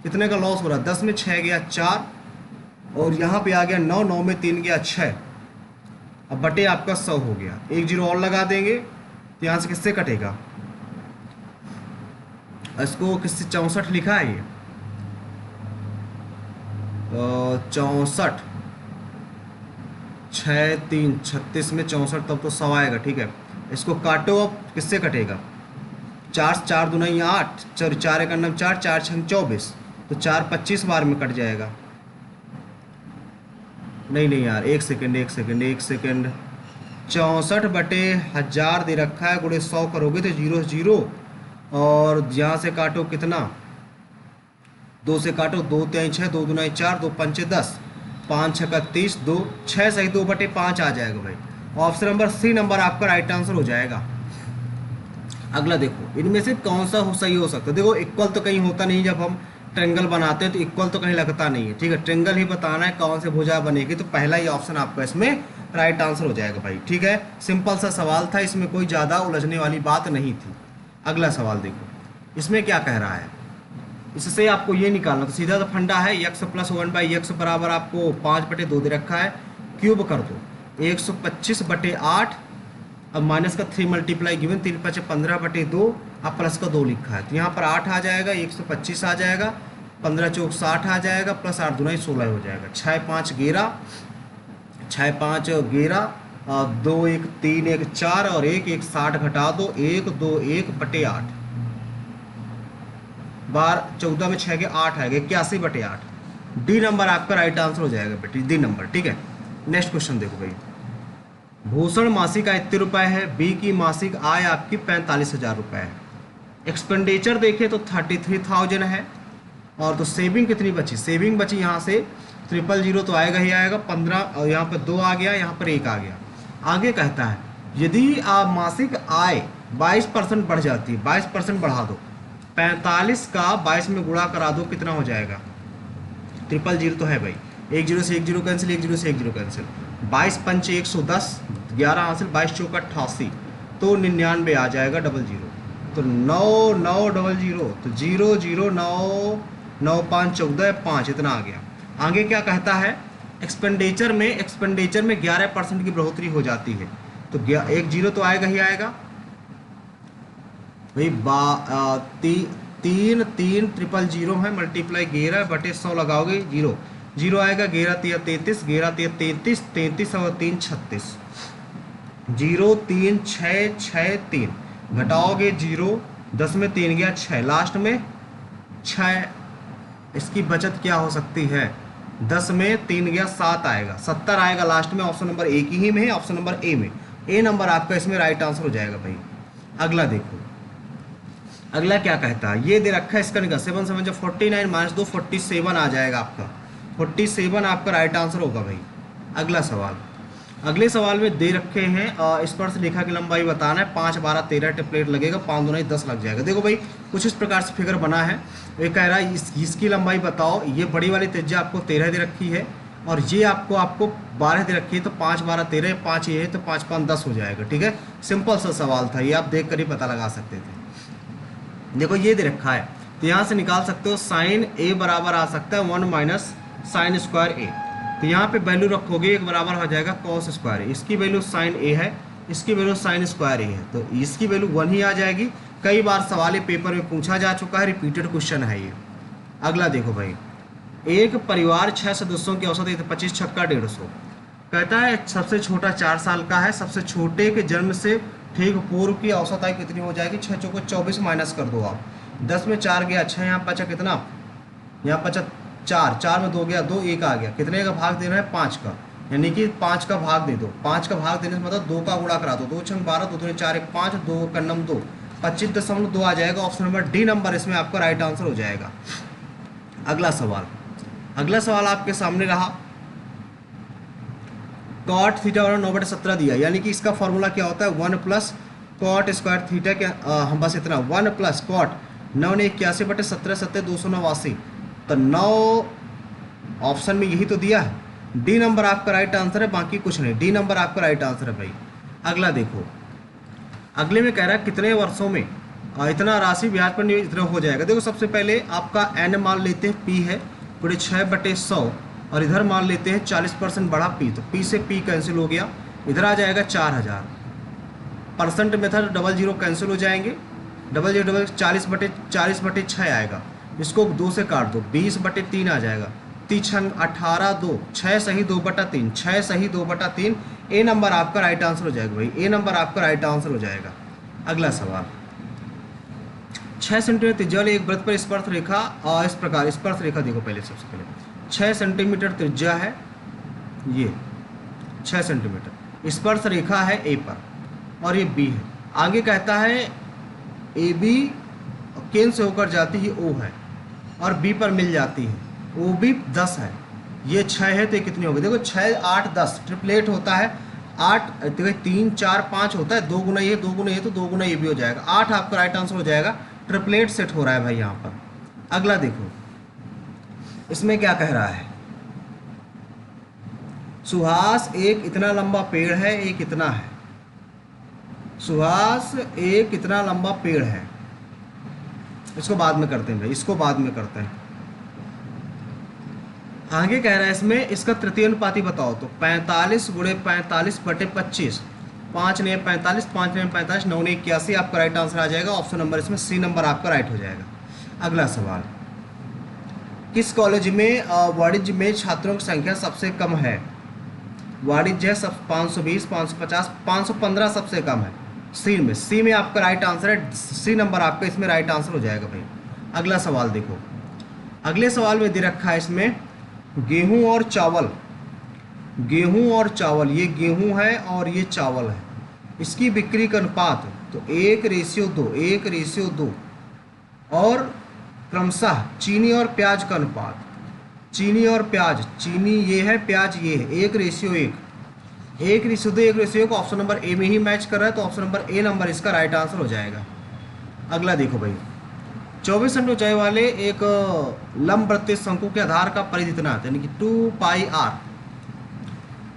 कितने का लॉस हो रहा है? 10 में 6 गया 4, और यहाँ पे आ गया 9, 9 में 3 गया 6। अब बटे आपका 100 हो गया। एक जीरो और लगा देंगे तो यहाँ से किससे कटेगा? इसको किससे 64 लिखा है ये, 64, 6 3 36 में 64, तब तो 100 आएगा। ठीक है, इसको काटो, अब किससे कटेगा? 4 4 दूना 8, 4 एक 4, 4 6 24, तो 4 25 बार में कट जाएगा। नहीं यार, एक सेकंड, 64 बटे 1000 दे रखा है, गुणे 100 करोगे तो 0 0, और यहाँ से काटो कितना? 2 से काटो, 2 3 6, 2 दूना 4, 2 5 10, 5 6 30, 2 6 सही 2 बटे 5 आ जाएगा भाई। ऑप्शन नंबर सी नंबर आपका राइट आंसर हो जाएगा। अगला देखो, इनमें से कौन सा सही हो सकता है? देखो इक्वल तो कहीं होता नहीं, जब हम ट्रेंगल बनाते हैं तो इक्वल तो कहीं लगता नहीं है। ठीक है, ट्रेंगल ही बताना है कौन से भुजा बनेगी, तो पहला ही ऑप्शन आपका इसमें राइट आंसर हो जाएगा भाई। ठीक है, सिंपल सा सवाल था, इसमें कोई ज़्यादा उलझने वाली बात नहीं थी। अगला सवाल देखो, इसमें क्या कह रहा है, इससे आपको ये निकालना, तो सीधा सा फंडा है, x + 1/x बराबर आपको 5/2 दे रखा है, क्यूब कर दो 125/8, अब माइनस का 3 मल्टीप्लाई गिवन, 3 5 15/2, अब प्लस का 2 लिखा है, तो यहाँ पर 8 आ जाएगा, 125 आ जाएगा, 15 चौक 60 आ जाएगा, प्लस 8 दूना 16 हो जाएगा। 6 5 11, 6 5 11, 2 1 3 1 4, और 1 1 60 घटा दो, 1 2 1/8, बार 14 में 6 के 8 आएगा, 81/8। डी नंबर आपका राइट आंसर हो जाएगा बेटी, डी नंबर। ठीक है, नेक्स्ट क्वेश्चन देखो भाई, भूषण मासिक आय इतने रुपए है, बी की मासिक आय आपकी 45,000 रुपये है। एक्सपेंडिचर देखें तो 33,000 है, और तो सेविंग कितनी बची? सेविंग बची यहाँ से 000 तो आएगा ही आएगा, 15, और यहाँ पर 2 आ गया, यहाँ पर 1 आ गया। आगे कहता है यदि आप मासिक आय 22% बढ़ जाती है, 22% बढ़ा दो, 45 का 22 में गुणा करा दो, कितना हो जाएगा? 000 तो है भाई, 1 0 से 1 0 कैंसिल, 1 0 से 1 0 कैंसिल, 22 पंच 110, 11 हासिल, 22 चौक 88, तो 99 आ जाएगा, 00, तो 9 9 00, तो 0 0 9 9 5 14 5, इतना आ गया। आगे क्या कहता है, एक्सपेंडिचर में 11% की बढ़ोतरी हो जाती है, तो 1 0 तो आएगा ही आएगा भाई। 3 3 000 है, मल्टीप्लाई 11/100 लगाओगे, 0 0 आएगा, 11 3 33, 11 3 33, 33 और 3 36, 0 3 6 6 3, घटाओगे 0, 10 में 3 गया 6, लास्ट में 6, इसकी बचत क्या हो सकती है? 10 में 3 गया 7 आएगा, 70 आएगा लास्ट में। ऑप्शन नंबर ए की ही में है, ऑप्शन नंबर ए में, ए नंबर आपका इसमें राइट आंसर हो जाएगा भाई। अगला देखो, अगला क्या कहता है, ये दे रखा है, इसका निकाल 7 7 जब 49 - 2 47 आ जाएगा आपका, 47 आपका राइट आंसर होगा भाई। अगला सवाल, अगले सवाल में दे रखे हैं स्पर्श रेखा की लंबाई बताना है, 5 12 13 टेम्पलेट लगेगा, 5 दूना 10 लग जाएगा। देखो भाई कुछ इस प्रकार से फिगर बना है, ये कह रहा है इसकी लंबाई बताओ, ये बड़ी वाली त्रिज्या आपको 13 दे रखी है, और ये आपको 12 दे रखी है, तो 5 12 13, 5 ये है, तो 5 5 10 हो जाएगा। ठीक है, सिंपल सा सवाल था ये, आप देख कर ही पता लगा सकते थे। देखो ये दे रखा है, तो यहाँ से निकाल सकते हो साइन ए बराबर आ सकता है 1 माइनस साइन स्क्वायर ए। तो यहाँ पे वैल्यू रखोगे एक बराबर हो जाएगा कॉस स्क्वायर ए। इसकी वैल्यू साइन ए है, इसकी वैल्यू साइन स्क्वायर ए है, तो इसकी वैल्यू 1 ही आ जाएगी। कई बार सवाल पेपर में पूछा जा चुका है, रिपीटेड क्वेश्चन है ये। अगला देखो भाई, एक परिवार 6 सदस्यों की औसत 25 छक्का 150 कहता है सबसे छोटा 4 साल का है, सबसे छोटे के जन्म से ठीक पूर्व की औसत आयु कितनी हो जाएगी? 6 चौको 24 माइनस कर दो आप, 10 में 4 गया 6, यहाँ बचा कितना? यहाँ बचा 4, 4 में 2 गया 2, 1 आ गया। कितने का भाग देना है? 5 का, यानी कि 5 का भाग दे दो। 5 का भाग देने से मतलब 2 का गुणा करा दो, 2 छंग 12, 2 दूनी 4, 1 5, 2 का नम 2, 25.2 आ जाएगा। ऑप्शन नंबर डी नंबर इसमें आपका राइट आंसर हो जाएगा। अगला सवाल, अगला सवाल आपके सामने रहा, कॉट थीटा बराबर 9/17 दिया, यानी कि इसका फॉर्मूला क्या होता है? 1 प्लस कॉट स्क्वायर थीटा के हम बस इतना 1 प्लस कॉट 9 ने 81/17 7 289। तो 9 ऑप्शन में यही तो दिया है, डी नंबर आपका राइट आंसर है, बाकी कुछ नहीं। डी नंबर आपका राइट आंसर है भाई। अगला देखो, अगले में कह रहा है कितने वर्षों में इतना राशि ब्याज पर इतना हो जाएगा। देखो सबसे पहले आपका एन मान लेते हैं, पी है पूरे 6/100, और इधर मान लेते हैं 40% बढ़ा पी, तो पी से पी कैंसिल हो गया, इधर आ जाएगा 4000। परसेंट मेथड 00 कैंसिल हो जाएंगे, 00 40/6 आएगा, इसको 2 से काट दो, 20/3 आ जाएगा, 3 18 2, 6 सही 2/3, 6 सही 2/3। ए नंबर आपका राइट आंसर हो जाएगा भाई, ए नंबर आपका राइट आंसर हो जाएगा। अगला सवाल, 6 सेंटीमीटर त्रिज्या वाले एक वृत्त पर स्पर्श रेखा इस प्रकार, स्पर्श रेखा देखो पहले, सबसे पहले 6 सेंटीमीटर त्रिज्या है, ये 6 सेंटीमीटर स्पर्श रेखा है ए पर, और ये बी है। आगे कहता है ए बी केंद्र से होकर जाती है ओ है, और बी पर मिल जाती है, ओ बी 10 है, ये 6 है, तो ये कितनी होगी? देखो 6 8 10 ट्रिपलेट होता है, 8 3 4 5 होता है, 2 गुना ये 2 गुना ये, तो 2 गुना ये भी हो जाएगा, 8 आपका राइट आंसर हो जाएगा। ट्रिपलेट सेट हो रहा है भाई यहाँ पर। अगला देखो, इसमें क्या कह रहा है? सुहास एक इतना लंबा पेड़ है, एक इतना है। सुहास एक इतना लंबा पेड़ है, इसको बाद में करते हैं भाई, इसको बाद में करते हैं। आगे कह रहा है इसमें इसका तृतीय अनुपाती बताओ, तो 45 × 45/25, 5 ने 45, 5 ने 45, 9 ने 81, आपका राइट आंसर आ जाएगा। ऑप्शन नंबर इसमें सी नंबर आपका राइट हो जाएगा। अगला सवाल, किस कॉलेज में वाणिज्य में छात्रों की संख्या सबसे कम है? वाणिज्य है सब 520, 550, 515 सबसे कम है। सी में आपका राइट आंसर है, सी नंबर आपका इसमें राइट आंसर हो जाएगा भाई। अगला सवाल देखो, अगले सवाल में दे रखा है इसमें गेहूं और चावल, गेहूं और चावल, ये गेहूं है और ये चावल है, इसकी बिक्री का अनुपात तो 1:2, 1:2, और क्रमशः चीनी और प्याज का अनुपात, चीनी और प्याज, चीनी ये है, प्याज ये है, 1:1, 1:2, 1:1। ऑप्शन नंबर ए में ही मैच कर रहा है, तो ऑप्शन नंबर ए नंबर इसका राइट आंसर हो जाएगा। अगला देखो भाई, 24 सेंटी ऊंचाई वाले एक लंबवृत्तीय शंकु के आधार का परिधि इतना है, यानी कि 2πr,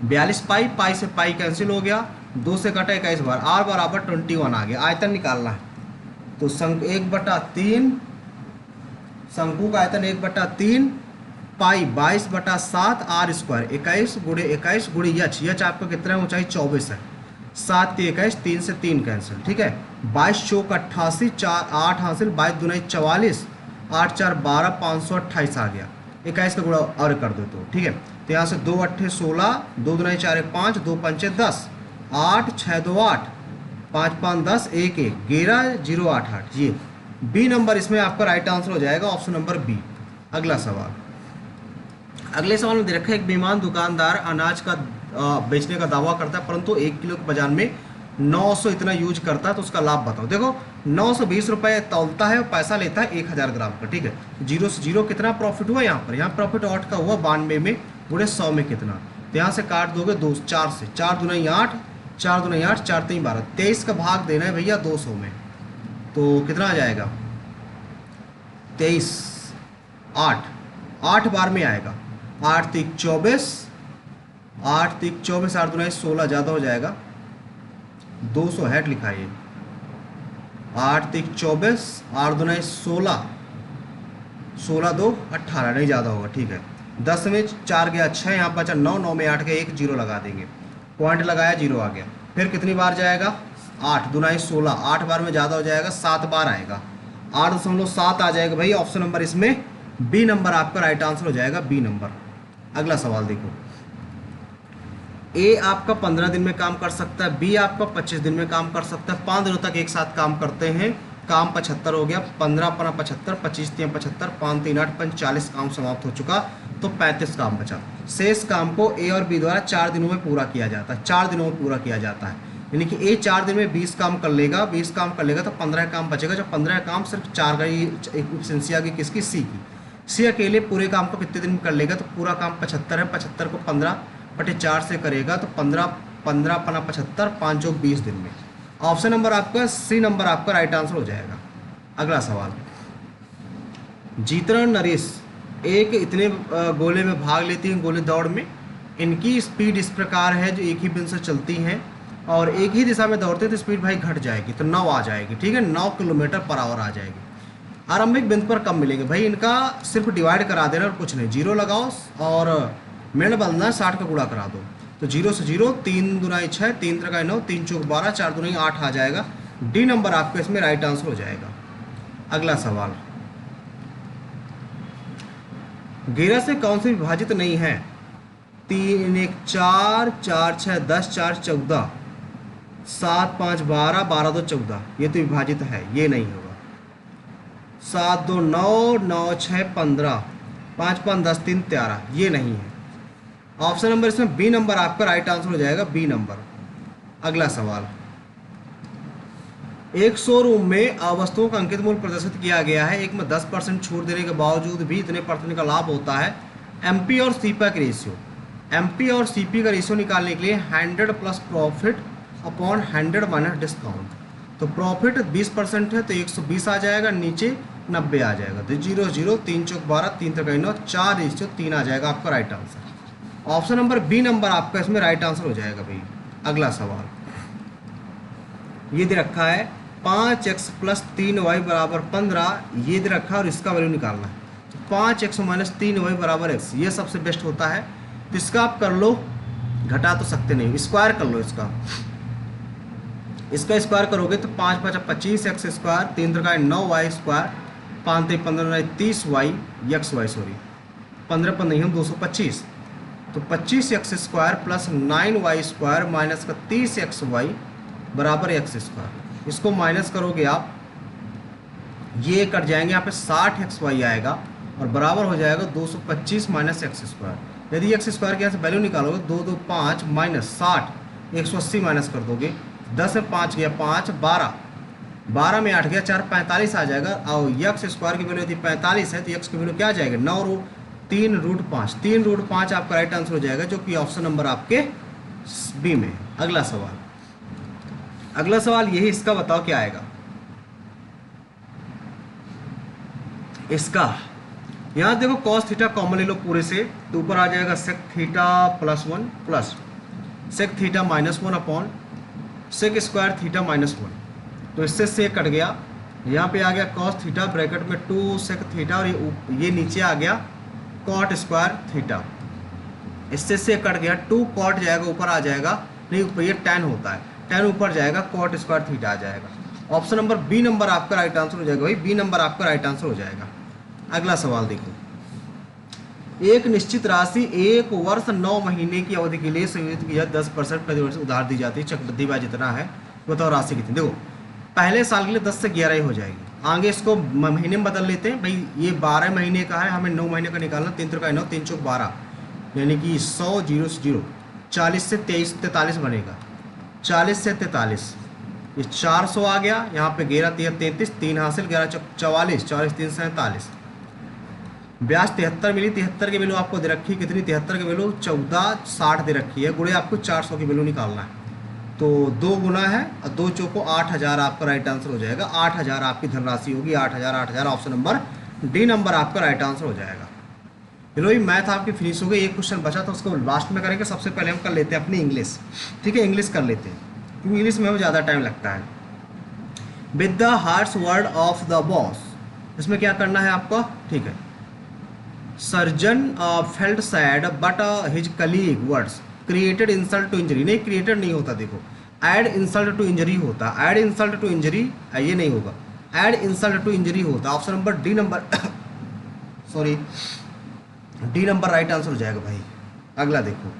42 पाई, पाई से पाई कैंसिल हो गया, 2 से कटा 21 बार, r बराबर 21 आ गया। आयतन निकालना है, तो शंकु 1/3, शंकु का आयतन 1/3 पाई 22/7 r स्क्वायर, 21 × 21 × यच, यच आपका कितना है? ऊंचाई 24 है, 7 के 21, 3 से 3 कैंसिल, ठीक है। 22 चौक 88, 4 8 हासिल, 22 दूनी 44, 8 4 12, 528 आ गया। 21 का गुणा और कर दो तो ठीक है। तो यहाँ से 2 8 16, 2 दूनी 4 1 5, 2 5 10, 8 6 2 8, 5 5 10, 1 1 11 0 8 8, ये बी नंबर इसमें आपका राइट आंसर हो जाएगा, ऑप्शन नंबर बी। अगला सवाल, अगले सवाल में दे रखा है एक बेईमान दुकानदार अनाज का बेचने का दावा करता है, परंतु 1 किलो के बाजार में 900 इतना यूज करता है, तो उसका लाभ बताओ। देखो 920 रुपये तौलता है और पैसा लेता है 1000 ग्राम का, ठीक है। 0 से 0 कितना प्रॉफिट हुआ यहाँ पर? यहाँ प्रॉफिट 8 का हुआ, 92 में गुणे 100 में कितना? तो यहाँ से काट दोगे 2 4 से, 4 दूनी 8, 4 दूनी 8, 4 3 12, 23 का भाग देना है भैया 200 में, तो कितना आ जाएगा? 23 8 बार में आएगा, 8 3 24, 8 3 24, 8 दूनी 16, ज़्यादा हो जाएगा, 200 हेड लिखा है, 8 3 24, 8 दूनी 16, 16 2 18, नहीं ज़्यादा होगा, ठीक है। 10 में 4 गया 6, यहाँ बचा 9, 9 में 8 गया 1, 0 लगा देंगे, पॉइंट लगाया 0 आ गया। फिर कितनी बार जाएगा, 8 दूनाई 16, 8 बार में ज़्यादा हो जाएगा, 7 बार आएगा, 8.7 आ जाएगा भाई। ऑप्शन नंबर इसमें बी नंबर आपका राइट आंसर हो जाएगा, बी नंबर। अगला सवाल देखो, ए आपका 15 दिन में काम कर सकता है, बी आपका 25 दिन में काम कर सकता है, 5 दिनों तक एक साथ काम करते हैं, काम 75 हो गया, 15 अपना 75, 25 3 75, 5 3 8, 40 काम समाप्त हो चुका, तो 35 काम बचा। शेष काम को ए और बी द्वारा 4 दिनों में पूरा किया जाता है, 4 दिनों में पूरा किया जाता है, यानी कि ए 4 दिन में 20 काम कर लेगा, 20 काम कर लेगा तो 15 काम बचेगा, जो 15 काम सिर्फ 4 का ही एक ऑप्शन आ गई, किसकी, सी की। सी अकेले पूरे काम को कितने दिन में कर लेगा, तो पूरा काम 75 है, 75 को 15/4 से करेगा तो 15 अपना 75, 5 + 20 दिन में। ऑप्शन नंबर आपका सी नंबर आपका राइट आंसर हो जाएगा। अगला सवाल, जीतना नरेश एक इतने गोले में भाग लेती हैं, गोले दौड़ में, इनकी स्पीड इस प्रकार है जो एक ही बिंदु से चलती हैं और एक ही दिशा में दौड़ते हैं तो स्पीड भाई घट जाएगी, तो 9 आ जाएगी, ठीक है, 9 किलोमीटर/आवर आ जाएगी। आरंभिक बिंदु पर कब मिलेंगे भाई, इनका सिर्फ डिवाइड करा देना और कुछ नहीं, 0 लगाओ और मिनट बदलना 60 का गुणा करा दो, तो 0 से 0, 3 दूनाई 6, 3 त्रिकाई 9, 3 चौक 12, 4 दूनाई 8 आ जाएगा, डी नंबर आपका इसमें राइट आंसर हो जाएगा। अगला सवाल, घेरा से कौन सी विभाजित नहीं है, 3 1 4, 4 6 10, 4 14, 7 5 12, 12 2 14, ये तो विभाजित है, ये नहीं होगा। 7 2 9, 9 6 15, 5 5 10, 3 13, ये नहीं है। ऑप्शन नंबर इसमें बी नंबर आपका राइट आंसर हो जाएगा, बी नंबर। अगला सवाल, एक शोरूम में वस्तुओं का अंकित मूल्य प्रदर्शित किया गया है, एक में 10% छूट देने के बावजूद भी इतने % का लाभ होता है। एमपी और सीपी का रेशियो, एमपी और सीपी का रेशियो निकालने के लिए 100 plus profit upon 100 minus discount, तो प्रॉफिट 20% है तो 120 आ जाएगा, नीचे 90 आ जाएगा, तो 0 0, 3 चौक 12, 3 त्रिकाई 9, 4:3 आ जाएगा आपका right answer. Option number B number आपका इसमें राइट आंसर हो जाएगा भाई। अगला सवाल, ये दे रखा है 5x + 3y = 15, ये दे रखा है और इसका वैल्यू निकालना है, तो 5x - 3y = x, ये सबसे बेस्ट होता है, तो इसका आप कर लो, घटा तो सकते नहीं, स्क्वायर कर लो इसका स्क्वायर करोगे तो 5 5 25x², 3 त्रिकाई 9y², 5 3 15 30y, xy sorry 15 15 नहीं हम 225, तो 25x² + 9y² माइनस का 30xy बराबर x², इसको माइनस करोगे आप, ये कट जाएंगे, यहाँ पे 60xy आएगा और बराबर हो जाएगा 225 - x²। यदि x² के यहाँ से वैल्यू निकालोगे 2 2 5 - 60, 180 माइनस कर दोगे, 10 में 5 गया 5, 12, 12 में 8 गया 4, 45 आ जाएगा, और x² की वैल्यू यदि 45 है तो x की वैल्यू क्या आ जाएगा, 9√3√5, 3√5 आपका राइट आंसर हो जाएगा, जो कि ऑप्शन नंबर आपके बी में। अगला सवाल यही, इसका बताओ क्या आएगा, इसका यहाँ देखो cos थीटा कॉमन ले लो पूरे से, तो ऊपर आ जाएगा sec theta +1 plus sec theta -1 upon sec² theta -1, तो इससे से कट गया, यहाँ पे आ गया cos थीटा ब्रैकेट में 2 sec थीटा, और ये नीचे आ गया cot² थीटा, इससे से कट गया, 2 cot जाएगा ऊपर आ जाएगा, नहीं ऊपर ये tan होता है, tan ऊपर जाएगा, cot² थीटा आ जाएगा। ऑप्शन नंबर बी नंबर आपका राइट आंसर हो जाएगा भाई, बी नंबर आपका राइट आंसर हो जाएगा। अगला सवाल देखो, एक निश्चित राशि 1 वर्ष 9 महीने की अवधि के लिए संयोजित किया 10% प्रतिवर्ष उधार दी जाती है, चक्रवृद्धि ब्याज जितना है, बताओ राशि कितनी। देखो पहले साल के लिए 10 से 11 ही हो जाएगी, आगे इसको महीने में बदल लेते हैं भाई, ये 12 महीने का है, हमें 9 महीने का निकालना, 3 त्रिकाई 9, 3 चौक 12, यानी कि 100 0 से 0, 40 से 23 43 बनेगा, 40 से 43, ये 400 आ गया, यहाँ पे 11 3 33, 3 हासिल, 11 चौक 44, 44 3 47, ब्याज 73 मिली, 73 की वैल्यू आपको दे रखी है, कितनी 73 की वैल्यू 1460 दे रखी है, गुणे आपको 400 की वैल्यू निकालना है, तो 2 गुना है और 2 चौको 8000 आपका राइट आंसर हो जाएगा, 8000 आपकी धनराशि होगी, 8000 ऑप्शन नंबर डी नंबर आपका राइट आंसर हो जाएगा। चलो ये मैथ आपकी फिनिश हो गई, एक क्वेश्चन बचा तो उसको लास्ट में करेंगे, सबसे पहले हम कर लेते हैं अपनी इंग्लिश, ठीक है, इंग्लिश कर लेते हैं क्योंकि इंग्लिश में हमें ज़्यादा टाइम लगता है। With the hearts word of the boss, इसमें क्या करना है आपको, ठीक है, surgeon felt sad but his colleague words created insult to injury. नहीं, क्रिएटेड नहीं होता, देखो एड इंसल्ट टू इंजरी होता, एड इंसल्ट टू इंजरी ये नहीं होगा, एड इंसल्ट टू इंजरी होता। Option number D number sorry D number right answer हो जाएगा भाई। अगला देखो,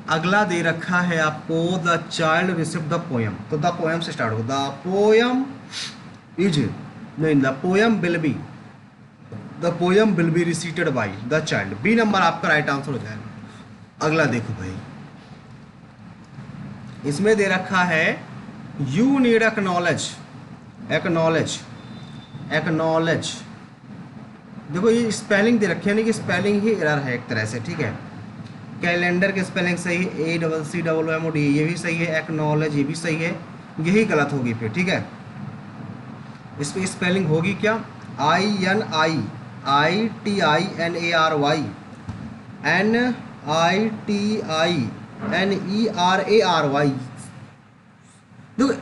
अगला दे रखा है आपको the child receive the poem. तो द पोयम से स्टार्ट हो, द पोयम इज नहीं, the poem will be, the poem will be recited by the child. B number आपका राइट आंसर हो जाएगा। अगला देखो भाई, इसमें दे रखा है you need acknowledge, acknowledge, acknowledge. देखो ये स्पेलिंग दे रखी है, नहीं कि स्पेलिंग ही एरर है एक तरह से, ठीक है। कैलेंडर की स्पेलिंग सही है, ACCMOD ये भी सही है, एक्नॉलेज ये भी सही है, यही गलत होगी फिर, ठीक है। इसमें स्पेलिंग होगी क्या, INITINARY NITINERARY। देखो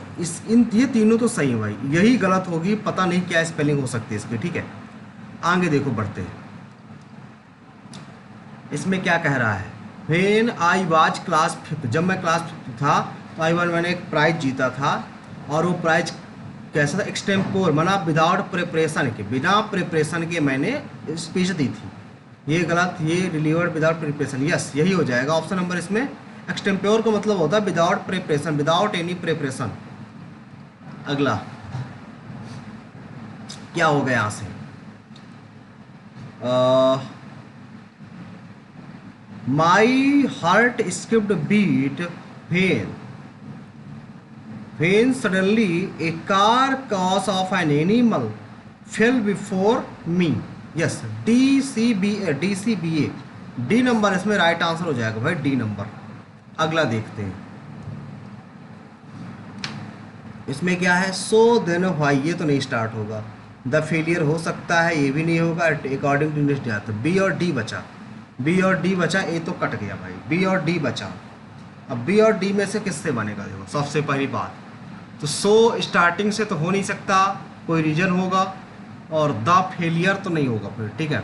ये तीनों तो सही है भाई, यही गलत होगी, पता नहीं क्या स्पेलिंग हो सकती है इसकी, ठीक है। आगे देखो बढ़ते हैं, इसमें क्या कह रहा है, व्हेन आई वाज क्लास 5, जब मैं क्लास 5 था तो मैंने एक प्राइज जीता था, और वो प्राइज कैसा था, एक्सटेम्पोर, माना विदाउट प्रिपरेशन के, बिना प्रिपरेशन के मैंने स्पीच दी थी। ये गलत, ये डिलीवर्ड विदाउट प्रिपरेशन, यस यही हो जाएगा ऑप्शन नंबर। इसमें एक्सटेम्पोर का मतलब होता है without preparation, without any preparation. अगला क्या हो गया यहाँ से, my heart skipped beat when suddenly a car cause of an animal fell before me। yes, DCBA D number इसमें राइट आंसर हो जाएगा भाई, डी नंबर। अगला देखते हैं, इसमें क्या है, सो देन व्हाई, ये तो नहीं स्टार्ट होगा। द फेलियर हो सकता है, ये भी नहीं होगा। अकॉर्डिंग टू इंडस्ट्री, बी और डी बचा, बी और डी बचा, ए तो कट गया भाई, बी और डी बचा। अब बी और डी में से किससे बनेगा, देखो सबसे पहली बात तो सो स्टार्टिंग से तो हो नहीं सकता, कोई रीजन होगा, और द फेलियर तो नहीं होगा फिर, ठीक है।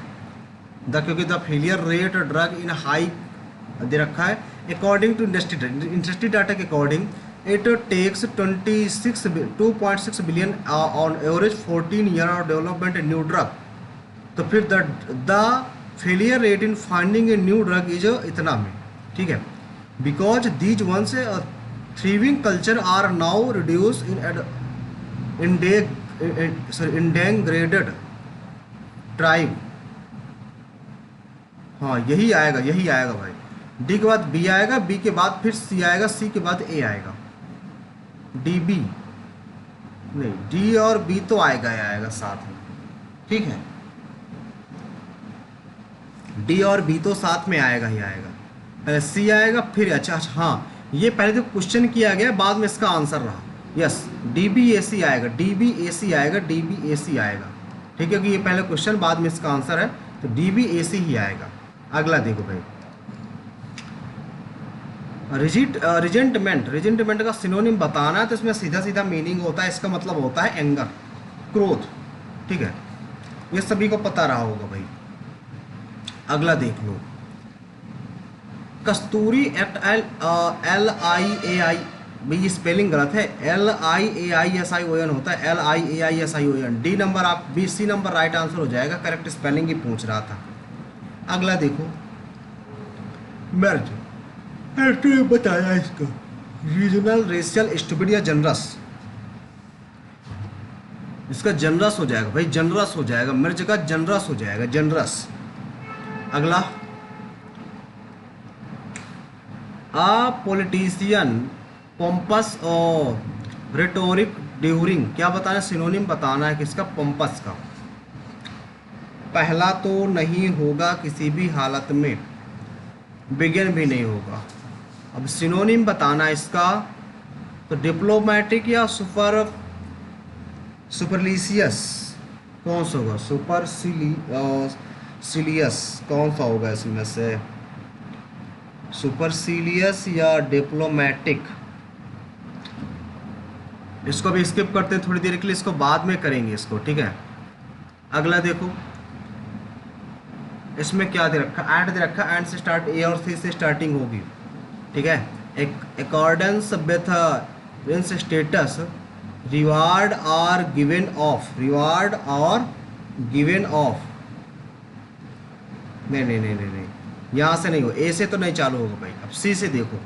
क्योंकि the failure rate drug in high दे रखा है। अकॉर्डिंग टू इंडस्ट्री डाटा के according it takes 2.6 billion on average 14 year of development a new drug. तो फिर the failure rate in finding a new drug is इतना में, ठीक है। Because these ones thriving culture are now reduced in endangered tribe। हाँ यही आएगा, यही आएगा भाई। डी के बाद बी आएगा, बी के बाद फिर सी आएगा, सी के बाद ए आएगा, डी बी नहीं, डी और बी तो आएगा ही आएगा साथ में, ठीक है। डी और बी तो साथ में आएगा ही आएगा, पहले सी आएगा फिर, अच्छा हाँ ये पहले तो क्वेश्चन किया गया, बाद में इसका आंसर रहा, यस DBAC आएगा, DBAC आएगा, DBAC आएगा, ठीक है। क्योंकि ये पहले क्वेश्चन बाद में इसका आंसर है, तो DBAC ही आएगा। अगला देखो भाई, रिजेंटमेंट का सिनोनिम बताना है, तो इसमें सीधा सीधा मीनिंग होता है, इसका मतलब होता है एंगर, क्रोध, ठीक है। ये सभी को पता रहा होगा भाई। अगला देख लो, कस्तूरी एक्ट LIAI, भाई स्पेलिंग गलत है, LIAISION होता है, LIAISION। डी नंबर आप BC नंबर राइट आंसर हो जाएगा, करेक्ट स्पेलिंग ही पूछ रहा था। अगला देखो, मर्ज बताया इसका, रीजनल रेशियल स्टूपिड या जनरस, इसका जनरस हो जाएगा भाई, जनरस हो जाएगा, मिर्च का जनरस हो जाएगा, जनरस। अगला, आ पॉलिटिशियन पोम्पस और रेटोरिक ड्यूरिंग, क्या बताना है, सिनोनिम बताना है किसका, पोम्पस का। पहला तो नहीं होगा किसी भी हालत में, बिगिन भी नहीं होगा। अब सिनोनिम बताना है इसका, तो डिप्लोमेटिक या सुपरलिशियस कौन सा होगा, सुपरसिलियस कौन सा होगा इसमें से, सुपरसिलियस या डिप्लोमेटिक। इसको भी स्किप करते हैं थोड़ी देर के लिए, इसको बाद में करेंगे इसको, ठीक है। अगला देखो, इसमें क्या दे रखा, एंड दे रखा, एंड से स्टार्ट ए और सी से स्टार्टिंग होगी, ठीक है। Accordance with prince status, reward are given off, reward are given off, नहीं नहीं नहीं नहीं नहीं, यहाँ से नहीं हो, ए से तो नहीं चालू होगा भाई। अब सी से देखो,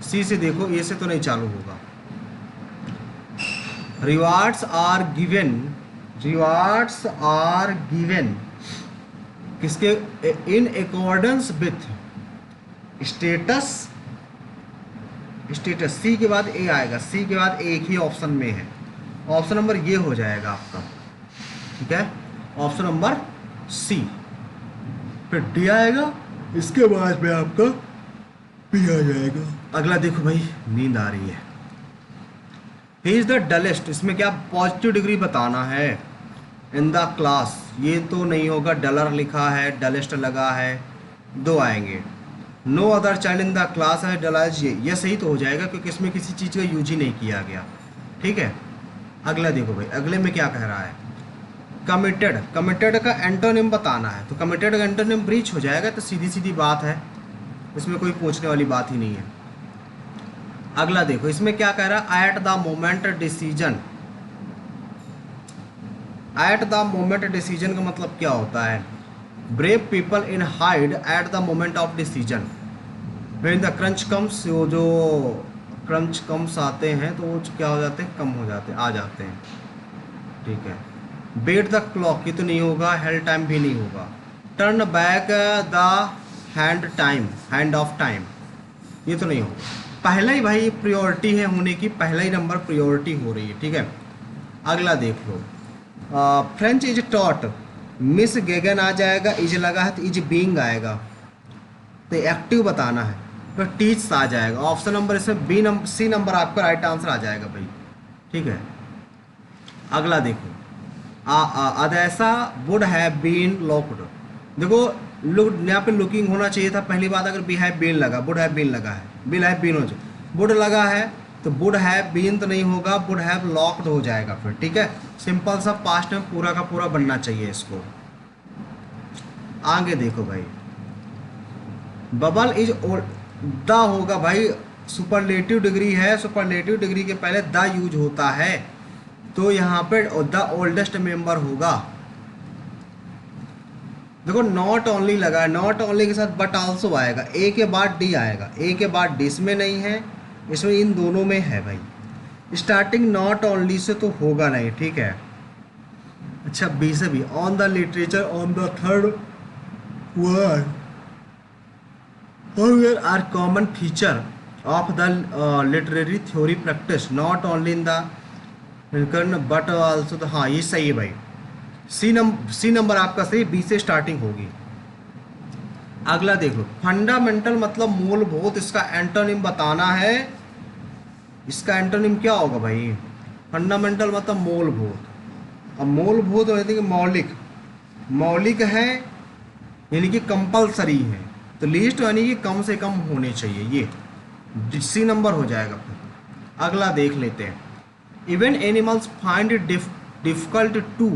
सी से देखो, ए से तो नहीं चालू होगा। Rewards are given, rewards are given किसके, in accordance with status, status C के बाद ए आएगा, सी के बाद एक ही ऑप्शन में है, ऑप्शन नंबर ये हो जाएगा आपका, ठीक है, ऑप्शन नंबर सी। फिर डी आएगा, इसके बाद में आपका पी आ जाएगा। अगला देखो भाई, नींद आ रही है। ही इज द डलेस्ट, इसमें क्या पॉजिटिव डिग्री बताना है इन द क्लास, ये तो नहीं होगा, डलर लिखा है, डलेस्ट लगा है, दो आएंगे। No other child in the class है डलाइज, ये सही तो हो जाएगा क्योंकि इसमें किसी चीज़ का यूज ही नहीं किया गया, ठीक है। अगला देखो भाई, अगले में क्या कह रहा है, कमिटेड, कमिटेड का एंटोनिम बताना है, तो कमिटेड का एंटोनिम ब्रीच हो जाएगा, तो सीधी सीधी बात है, इसमें कोई पूछने वाली बात ही नहीं है। अगला देखो, इसमें क्या कह रहा है, at the moment decision, at the moment decision का मतलब क्या होता है, brave people in hide at the moment of decision, when the crunch comes, जो क्रंच कम्स आते हैं तो वो क्या हो जाते हैं, कम हो जाते हैं, आ जाते हैं, ठीक है। बेट द क्लॉक, ये तो नहीं होगा, हेल टाइम भी नहीं होगा। Turn back the hand time, hand of time, ये तो नहीं होगा। पहला ही भाई प्रियोरिटी है होने की, पहला ही नंबर प्रियोरिटी हो रही है, ठीक है। अगला देख लो, फ्रेंच इज टॉट, मिस गेगन आ जाएगा, इज लगा है तो इज बीइंग आएगा, तो एक्टिव बताना है, तो टीच आ जाएगा। ऑप्शन नंबर इसमें बी नंबर, सी नंबर आपका राइट आंसर आ जाएगा भाई, ठीक है। अगला देखो, अदैसा वुड हैव बीन लॉक्ड, देखो लुक यहाँ पे लुकिंग होना चाहिए था पहली बात, अगर बी हैव बीन लगा, वुड हैव बीन लगा है, बिल हैव बीन हो जाए, वुड लगा है तो वुड हैव बीन तो नहीं होगा, वुड हैव लॉक्ड हो जाएगा फिर, ठीक है। सिंपल सा पास्ट में पूरा का पूरा बनना चाहिए इसको। आगे देखो भाई, बबल इज द होगा भाई, सुपरलेटिव डिग्री है, सुपरलेटिव डिग्री के पहले द यूज होता है, तो यहाँ पे द ओल्डेस्ट मेंबर होगा। देखो नॉट ओनली लगा है, नॉट ओनली के साथ बट आल्सो आएगा, ए के बाद डी आएगा, ए के बाद डी, इसमें नहीं है, इसमें इन दोनों में है भाई। स्टार्टिंग नॉट ओनली से तो होगा नहीं, ठीक है। अच्छा बी से भी, on the literature on the third word are common feature of the literary theory practice, not only in the but also, तो हाँ ये सही है भाई, सी नंबर आपका सही, बी से स्टार्टिंग होगी। अगला देख लो, फंडामेंटल मतलब मूलभूत, इसका एंटोनिम बताना है, इसका एंटोनिम क्या होगा भाई, फंडामेंटल मतलब मूलभूत, अब मूलभूत होते हैं कि मौलिक, मौलिक है यानी कि कंपलसरी है, तो लीस्ट यानी कि कम से कम होने चाहिए, ये सी नंबर हो जाएगा फिर। अगला देख लेते हैं, even animals find it difficult to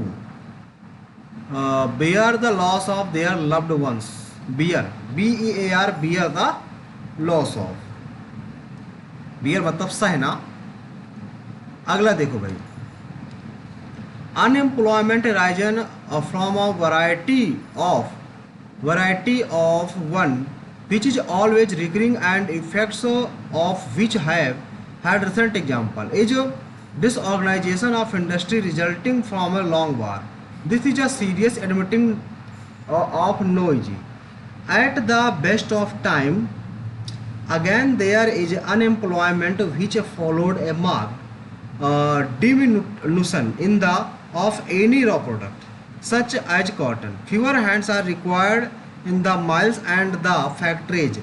bear the loss of their loved ones, bear, B-E-A-R, bear the loss of, bear मतलब सहना। अगला देखो भाई, unemployment Ryzen from a variety of one which is always recurring and effects of which have had recent example is disorganization of industry resulting from a long war. This is a serious admitting of noise. At the best of time, again there is unemployment which followed a marked diminution in the of any raw product, such as cotton. Fewer hands are required in the mills and the factories.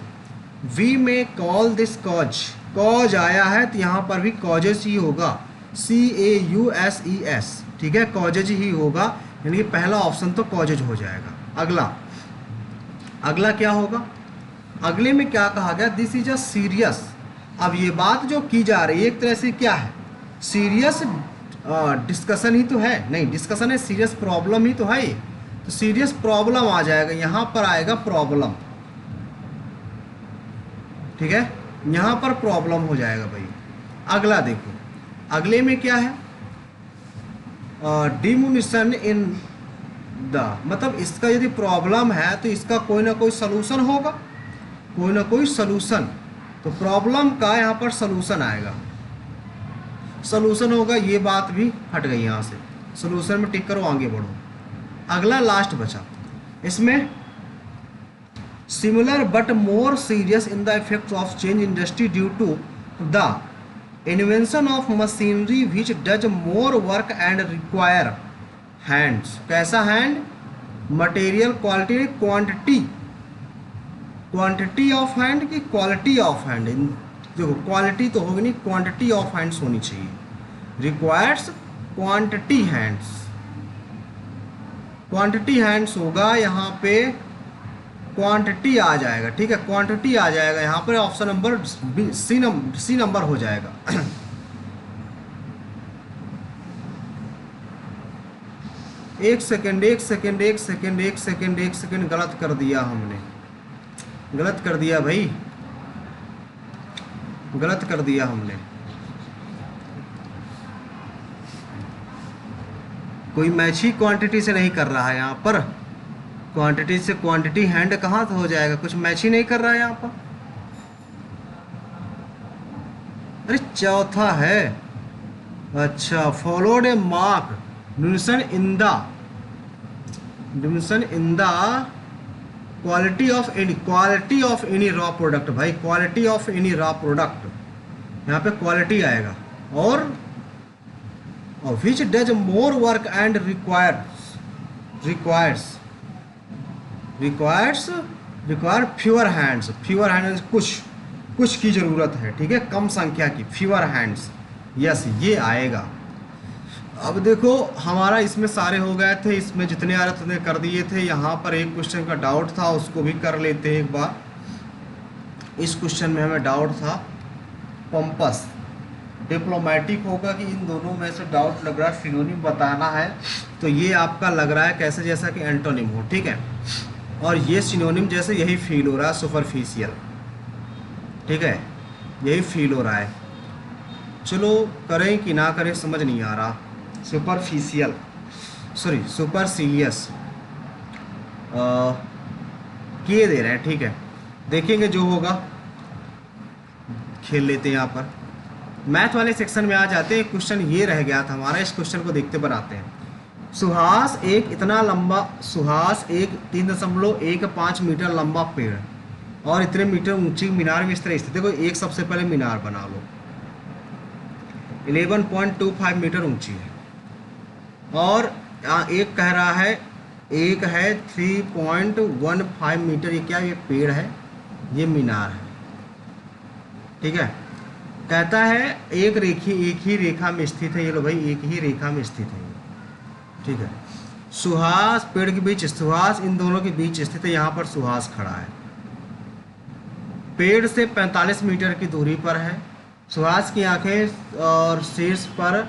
We may call this cause. Cause आया है तो यहाँ पर भी causes ही होगा, CAUSES, ठीक है, causes ही होगा, यानी कि पहला ऑप्शन तो कॉजेज हो जाएगा। अगला क्या होगा, अगले में क्या कहा गया, दिस इज अ सीरियस, अब ये बात जो की जा रही है एक तरह से क्या है, सीरियस डिस्कशन ही तो है, नहीं डिस्कशन है, सीरियस प्रॉब्लम ही तो है, तो सीरियस प्रॉब्लम आ जाएगा, यहाँ पर आएगा प्रॉब्लम, ठीक है, यहाँ पर प्रॉब्लम हो जाएगा भाई। अगला देखो, अगले में क्या है, डिमुनिशन इन द, मतलब इसका यदि प्रॉब्लम है तो इसका कोई ना कोई सलूशन होगा, कोई ना कोई सलूशन, तो प्रॉब्लम का यहाँ पर सलूशन आएगा, सलूशन होगा, ये बात भी हट गई यहाँ से, सलूशन में टिक करो, आगे बढ़ो। अगला लास्ट बचा, इसमें similar but more serious in the effects of change industry due to the invention of machinery which does more work and require hands. कैसा hand, material quality, quantity, quantity of hand की क्वालिटी ऑफ हैंड, देखो क्वालिटी तो होगी नहीं, क्वांटिटी ऑफ हैंड्स होनी चाहिए, requires quantity hands, quantity hands होगा, यहाँ पे क्वांटिटी आ जाएगा, ठीक है, क्वांटिटी आ जाएगा यहाँ पर, ऑप्शन नंबर सी नंबर हो जाएगा। एक सेकेंड, गलत कर दिया हमने, गलत कर दिया भाई, गलत कर दिया हमने, कोई मैच ही क्वांटिटी से नहीं कर रहा है यहाँ पर, क्वांटिटी से क्वांटिटी हैंड कहाँ से हो जाएगा, कुछ मैच ही नहीं कर रहा है यहाँ पर। अरे चौथा है, अच्छा, followed a mark diminution in the quality of any raw product, भाई quality of any raw product, यहाँ पे क्वालिटी आएगा, और which does more work and require fewer hands, कुछ की ज़रूरत है, ठीक है, कम संख्या की, फ्यूअर हैंड्स, यस ये आएगा। अब देखो हमारा इसमें सारे हो गए थे, इसमें जितने आ रहे थे उतने कर दिए थे, यहाँ पर एक क्वेश्चन का डाउट था, उसको भी कर लेते हैं एक बार। इस क्वेश्चन में हमें डाउट था पंपस, डिप्लोमेटिक होगा कि इन दोनों में से डाउट लग रहा है, सिनोनिम बताना है, तो ये आपका लग रहा है कैसे, जैसा कि एंटोनिम हो, ठीक है, और ये सिनोनिम जैसे यही फील हो रहा है, सुपरफिशियल, ठीक है, यही फील हो रहा है। चलो करें कि ना करें समझ नहीं आ रहा, सुपरफिशियल, सॉरी सुपरसीलियस किए दे रहे हैं, ठीक है, देखेंगे जो होगा, खेल लेते हैं। यहाँ पर मैथ वाले सेक्शन में आ जाते हैं, क्वेश्चन ये रह गया था हमारा, इस क्वेश्चन को देखते बनाते हैं। सुहास एक 3.15 मीटर लंबा पेड़ और इतने मीटर ऊंची मीनार में इस तरह स्थित, देखो एक सबसे पहले मीनार बना लो, 11.25 मीटर ऊंची है, और एक कह रहा है, एक है 3.15 मीटर, ये क्या, ये पेड़ है, ये मीनार है, ठीक है, कहता है एक ही रेखा में स्थित है, ये लो भाई, एक ही रेखा में स्थित है, ठीक है, सुहास पेड़ के बीच, सुहास इन दोनों के बीच स्थित है, यहाँ पर सुहास खड़ा है, पेड़ से 45 मीटर की दूरी पर है, सुहास की आंखें और शीर्ष पर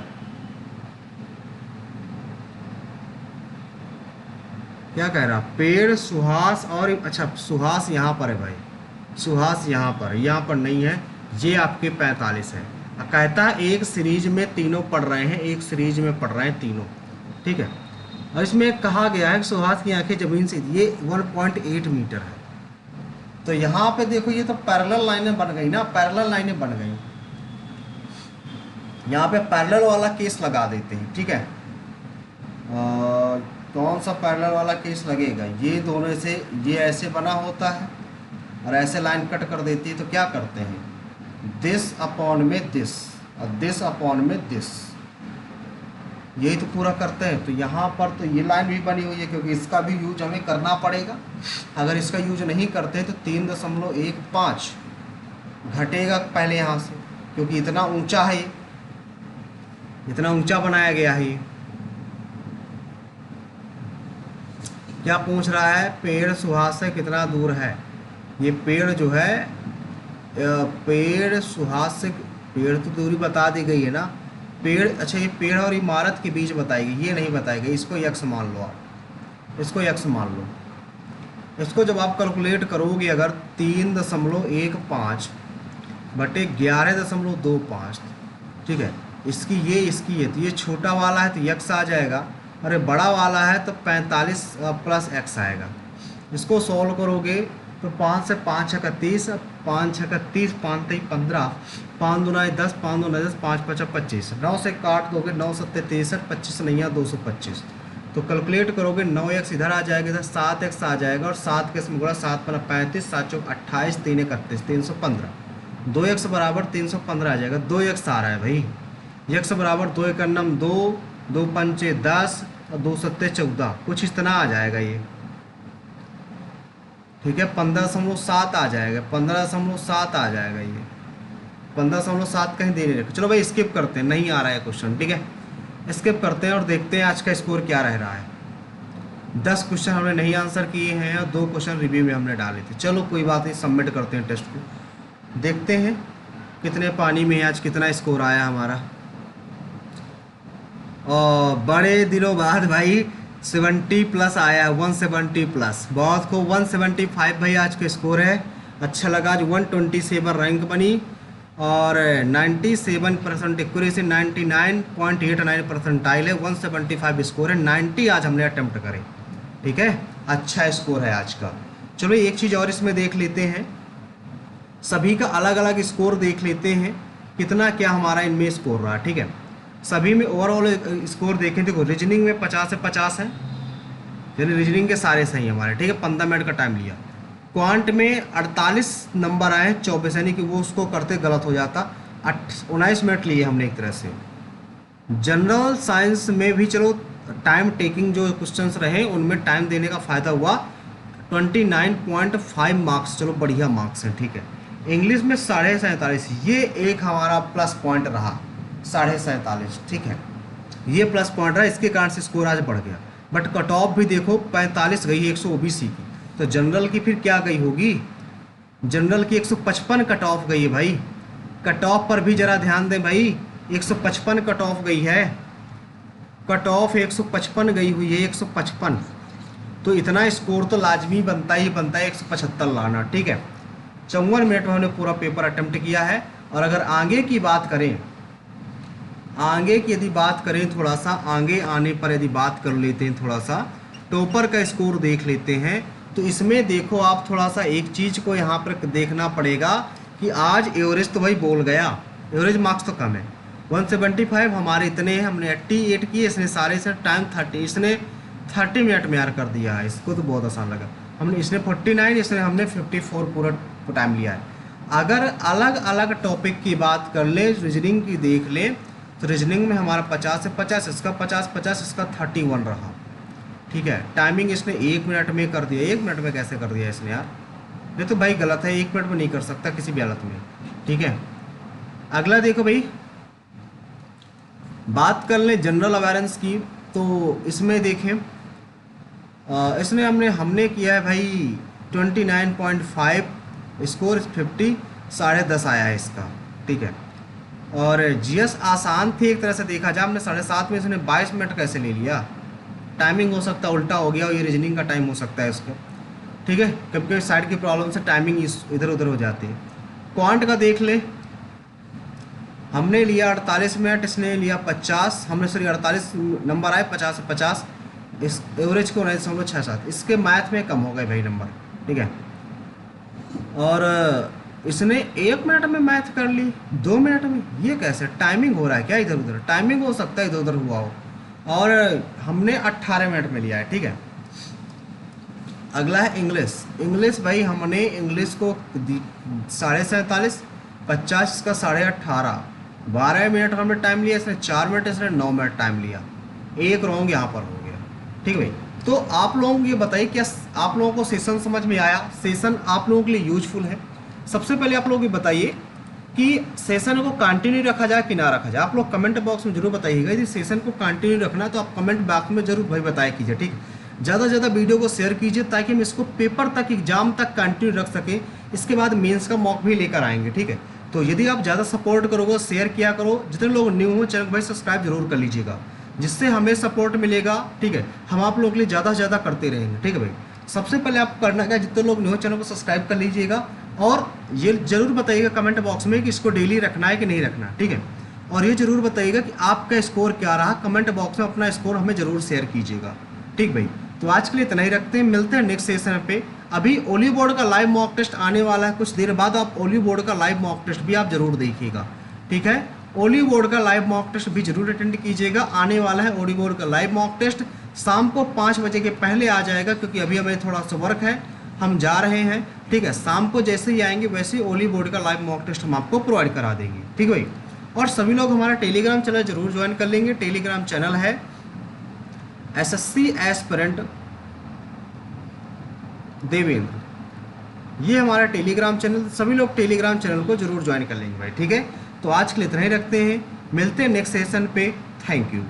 क्या कह रहा, पेड़, सुहास और, अच्छा सुहास यहाँ पर है भाई, सुहास यहाँ पर नहीं है, ये आपके 45 है, कहता है एक सीरीज में तीनों पढ़ रहे हैं, एक सीरीज में पढ़ रहे हैं तीनों, ठीक है, और इसमें कहा गया है कि सुहास की आंखें जमीन से, ये 1.8 मीटर है, तो यहाँ पे देखो ये तो पैरेलल लाइनें बन गई ना, पैरेलल लाइनें बन गई, यहाँ पे पैरेलल वाला केस लगा देते हैं, ठीक है, कौन सा पैरेलल वाला केस लगेगा, ये दोनों से, ये ऐसे बना होता है और ऐसे लाइन कट कर देती है, तो क्या करते हैं, दिस अपॉन में दिस और दिस अपॉन में दिस, यही तो पूरा करते हैं। तो यहाँ पर तो ये लाइन भी बनी हुई है, क्योंकि इसका भी यूज हमें करना पड़ेगा, अगर इसका यूज नहीं करते तो 3.15 घटेगा पहले यहाँ से, क्योंकि इतना ऊंचा है, ये इतना ऊंचा बनाया गया है। ये क्या पूछ रहा है, पेड़ सुहास से कितना दूर है, ये पेड़ जो है, पेड़ सुहास से, पेड़ तो दूरी बता दी गई है ना, पेड़, अच्छा ये पेड़ और इमारत के बीच बताएगी, ये नहीं बताएगी, इसको यक्स मान लो आप, इसको x मान लो। इसको जब आप कैलकुलेट करोगे अगर 3.15 बटे 11.25, ठीक है, इसकी ये तो ये छोटा वाला है तो x आ जाएगा, और ये बड़ा वाला है तो 45 प्लस x आएगा। इसको सॉल्व करोगे तो 5 से 5 है 31, 5 है 31, 5 3 15, 5 दूना 10, 5 दूना 10, 5 5 25, 9 से काट दोगे 9 7 63, 25 नहीं है 225, तो कैलकुलेट करोगे 9x इधर आ जाएगा, इधर 7x आ जाएगा, और 7 के इसमें गुणा 7 पना 35, 7 चौक 28, 3 31, 315, 2x बराबर 315 आ जाएगा। 2x आ रहा है भाई, x बराबर 2 एक नम 2, 2 पंचे 10 और 2 सत्ते 14, कुछ इस तरह आ जाएगा ये, ठीक है। 15.7 आ जाएगा, 15.7 आ जाएगा ये, 15.7 कहीं दे नहीं रखा। चलो भाई स्किप करते हैं, नहीं आ रहा है क्वेश्चन, ठीक है, स्किप करते हैं और देखते हैं आज का स्कोर क्या रह रहा है। 10 क्वेश्चन हमने नहीं आंसर किए हैं और 2 क्वेश्चन रिव्यू में हमने डाले थे। चलो कोई बात नहीं, सबमिट करते हैं टेस्ट को, देखते हैं कितने पानी में है आज, कितना स्कोर आया हमारा। और बड़े दिनों बाद भाई 70 प्लस आया, 170 प्लस, बहुत को 175 भाई आज का स्कोर है। अच्छा लगा, आज 127 रैंक बनी और 97% एक्यूरेसी, 99.89 परसेंटाइल है, 175 स्कोर है, 90 आज हमने अटेम्प्ट करे, ठीक है, अच्छा स्कोर है आज का। चलो एक चीज़ और इसमें देख लेते हैं, सभी का अलग अलग स्कोर देख लेते हैं, कितना क्या हमारा इनमें स्कोर रहा, ठीक है। सभी में ओवरऑल स्कोर देखें, देखो रीजनिंग में 50 से 50 है, यानी रीजनिंग के सारे सही हमारे, ठीक है, 15 मिनट का टाइम लिया। क्वांट में 48 नंबर आए, 24, यानी कि वो उसको करते गलत हो जाता, 19 मिनट लिए हमने एक तरह से। जनरल साइंस में भी चलो टाइम टेकिंग जो क्वेश्चंस रहे उनमें टाइम देने का फ़ायदा हुआ, 29.5 मार्क्स, चलो बढ़िया मार्क्स हैं, ठीक है। इंग्लिश में 47.5, ये एक हमारा प्लस पॉइंट रहा, 47.5, ठीक है, ये प्लस पॉइंट रहा, इसके कारण से स्कोर आज बढ़ गया। बट कट ऑफ भी देखो 45 गई है 100 ओबीसी की, तो जनरल की फिर क्या गई होगी, जनरल की 155 कट ऑफ गई है भाई। कट ऑफ पर भी जरा ध्यान दें भाई, 155 कट ऑफ गई है, कट ऑफ 155 गई हुई है, 155, तो इतना स्कोर तो लाजमी बनता ही बनता है 175 लाना, ठीक है। 54 मिनट में हमने पूरा पेपर अटेम्प्ट किया है। और अगर आगे की बात करें, आगे की यदि बात करें, थोड़ा सा आगे आने पर यदि बात कर लेते हैं, थोड़ा सा टॉपर का स्कोर देख लेते हैं, तो इसमें देखो आप थोड़ा सा एक चीज़ को यहाँ पर देखना पड़ेगा कि आज एवरेज तो भाई बोल गया, एवरेज मार्क्स तो कम है, 175 हमारे इतने हैं, हमने 88 किए, इसने सारे से टाइम 30, इसने 30 मिनट में यार कर दिया है, इसको तो बहुत आसान लगा। हमने इसने 49, इसने हमने 54 पूरा टाइम लिया है। अगर अलग अलग टॉपिक की बात कर ले, रीजनिंग की देख ले, तो रीजनिंग में हमारा 50 से 50, इसका 50, इसका 31 रहा, ठीक है। टाइमिंग इसने 1 मिनट में कर दिया, 1 मिनट में कैसे कर दिया इसने यार, ये तो भाई गलत है, 1 मिनट में नहीं कर सकता किसी भी हालत में, ठीक है। अगला देखो भाई, बात कर ले जनरल अवेयरेंस की, तो इसमें देखें इसमें हमने किया है भाई 29.5, स्कोर 50, 10.5 आया है इसका, ठीक है। और जीएस आसान थी एक तरह से देखा जाए, हमने 7.5 में इसने 22 मिनट कैसे ले लिया, टाइमिंग हो सकता है उल्टा हो गया, और ये रीजनिंग का टाइम हो सकता है इसका, ठीक है, क्योंकि साइड की प्रॉब्लम से टाइमिंग इधर उधर हो जाती है। क्वांट का देख ले, हमने लिया 48 मिनट, इसने लिया 50, हमने सॉरी 48 नंबर आए, 50 से 50, इस एवरेज को 9.67, इसके मैथ में कम हो गए भाई नंबर, ठीक है। और इसने 1 मिनट में मैथ कर ली, 2 मिनट में, ये कैसे टाइमिंग हो रहा है क्या, इधर उधर टाइमिंग हो सकता है इधर उधर हुआ हो, और हमने 18 मिनट में लिया है, ठीक है। अगला है इंग्लिश। इंग्लिश भाई हमने इंग्लिश को 47.5, 50 इसका 18.5, 12 मिनट हमने टाइम लिया, इसने 4 मिनट, इसने 9 मिनट टाइम लिया, एक रॉन्ग यहाँ पर हो गया, ठीक भाई। तो आप लोगों को ये बताइए क्या आप लोगों को सेशन समझ में आया, सेशन आप लोगों के लिए यूजफुल है। सबसे पहले आप लोग ये बताइए कि सेशन को कंटिन्यू रखा जाए कि ना रखा जाए, आप लोग कमेंट बॉक्स में जरूर बताइएगा। यदि सेशन को कंटिन्यू रखना तो आप कमेंट बॉक्स में जरूर भाई बताया कीजिए, ठीक है। ज़्यादा से ज़्यादा वीडियो को शेयर कीजिए ताकि हम इसको पेपर तक, एग्जाम तक कंटिन्यू रख सकें, इसके बाद मेंस का मॉक भी लेकर आएंगे, ठीक है। तो यदि आप ज़्यादा सपोर्ट करोगे, शेयर किया करो, जितने लोग न्यू हो चैनल भाई सब्सक्राइब जरूर कर लीजिएगा जिससे हमें सपोर्ट मिलेगा। ठीक है, हम आप लोगों के लिए ज़्यादा से ज़्यादा करते रहेंगे। ठीक है भाई, सबसे पहले आप करना क्या, जितने लोग न्यू चैनल को सब्सक्राइब कर लीजिएगा और ये जरूर बताइएगा कमेंट बॉक्स में कि इसको डेली रखना है कि नहीं रखना। ठीक है, और ये जरूर बताइएगा कि आपका स्कोर क्या रहा, कमेंट बॉक्स में अपना स्कोर हमें जरूर शेयर कीजिएगा। ठीक भाई, तो आज के लिए इतना ही रखते हैं, मिलते हैं नेक्स्ट सेशन पे। अभी ओली बोर्ड का लाइव मॉक टेस्ट आने वाला है, कुछ देर बाद आप ओली बोर्ड का लाइव मॉक टेस्ट भी आप जरूर देखिएगा। ठीक है, ओली बोर्ड का लाइव मॉक टेस्ट भी जरूर अटेंड कीजिएगा। आने वाला है ओली बोर्ड का लाइव मॉक टेस्ट, शाम को 5 बजे के पहले आ जाएगा, क्योंकि अभी हमें थोड़ा सा वर्क है, हम जा रहे हैं। ठीक है, शाम को जैसे ही आएंगे वैसे ही ओली बोर्ड का लाइव मॉक टेस्ट हम आपको प्रोवाइड करा देंगे। ठीक भाई, और सभी लोग हमारा टेलीग्राम चैनल जरूर ज्वाइन कर लेंगे। टेलीग्राम चैनल है एसएससी एस्पिरेंट देवेंद्र, ये हमारा टेलीग्राम चैनल, सभी लोग टेलीग्राम चैनल को जरूर ज्वाइन कर लेंगे भाई। ठीक है, तो आज के लिए इतना ही रखते हैं, मिलते हैं नेक्स्ट सेशन पे। Thank you.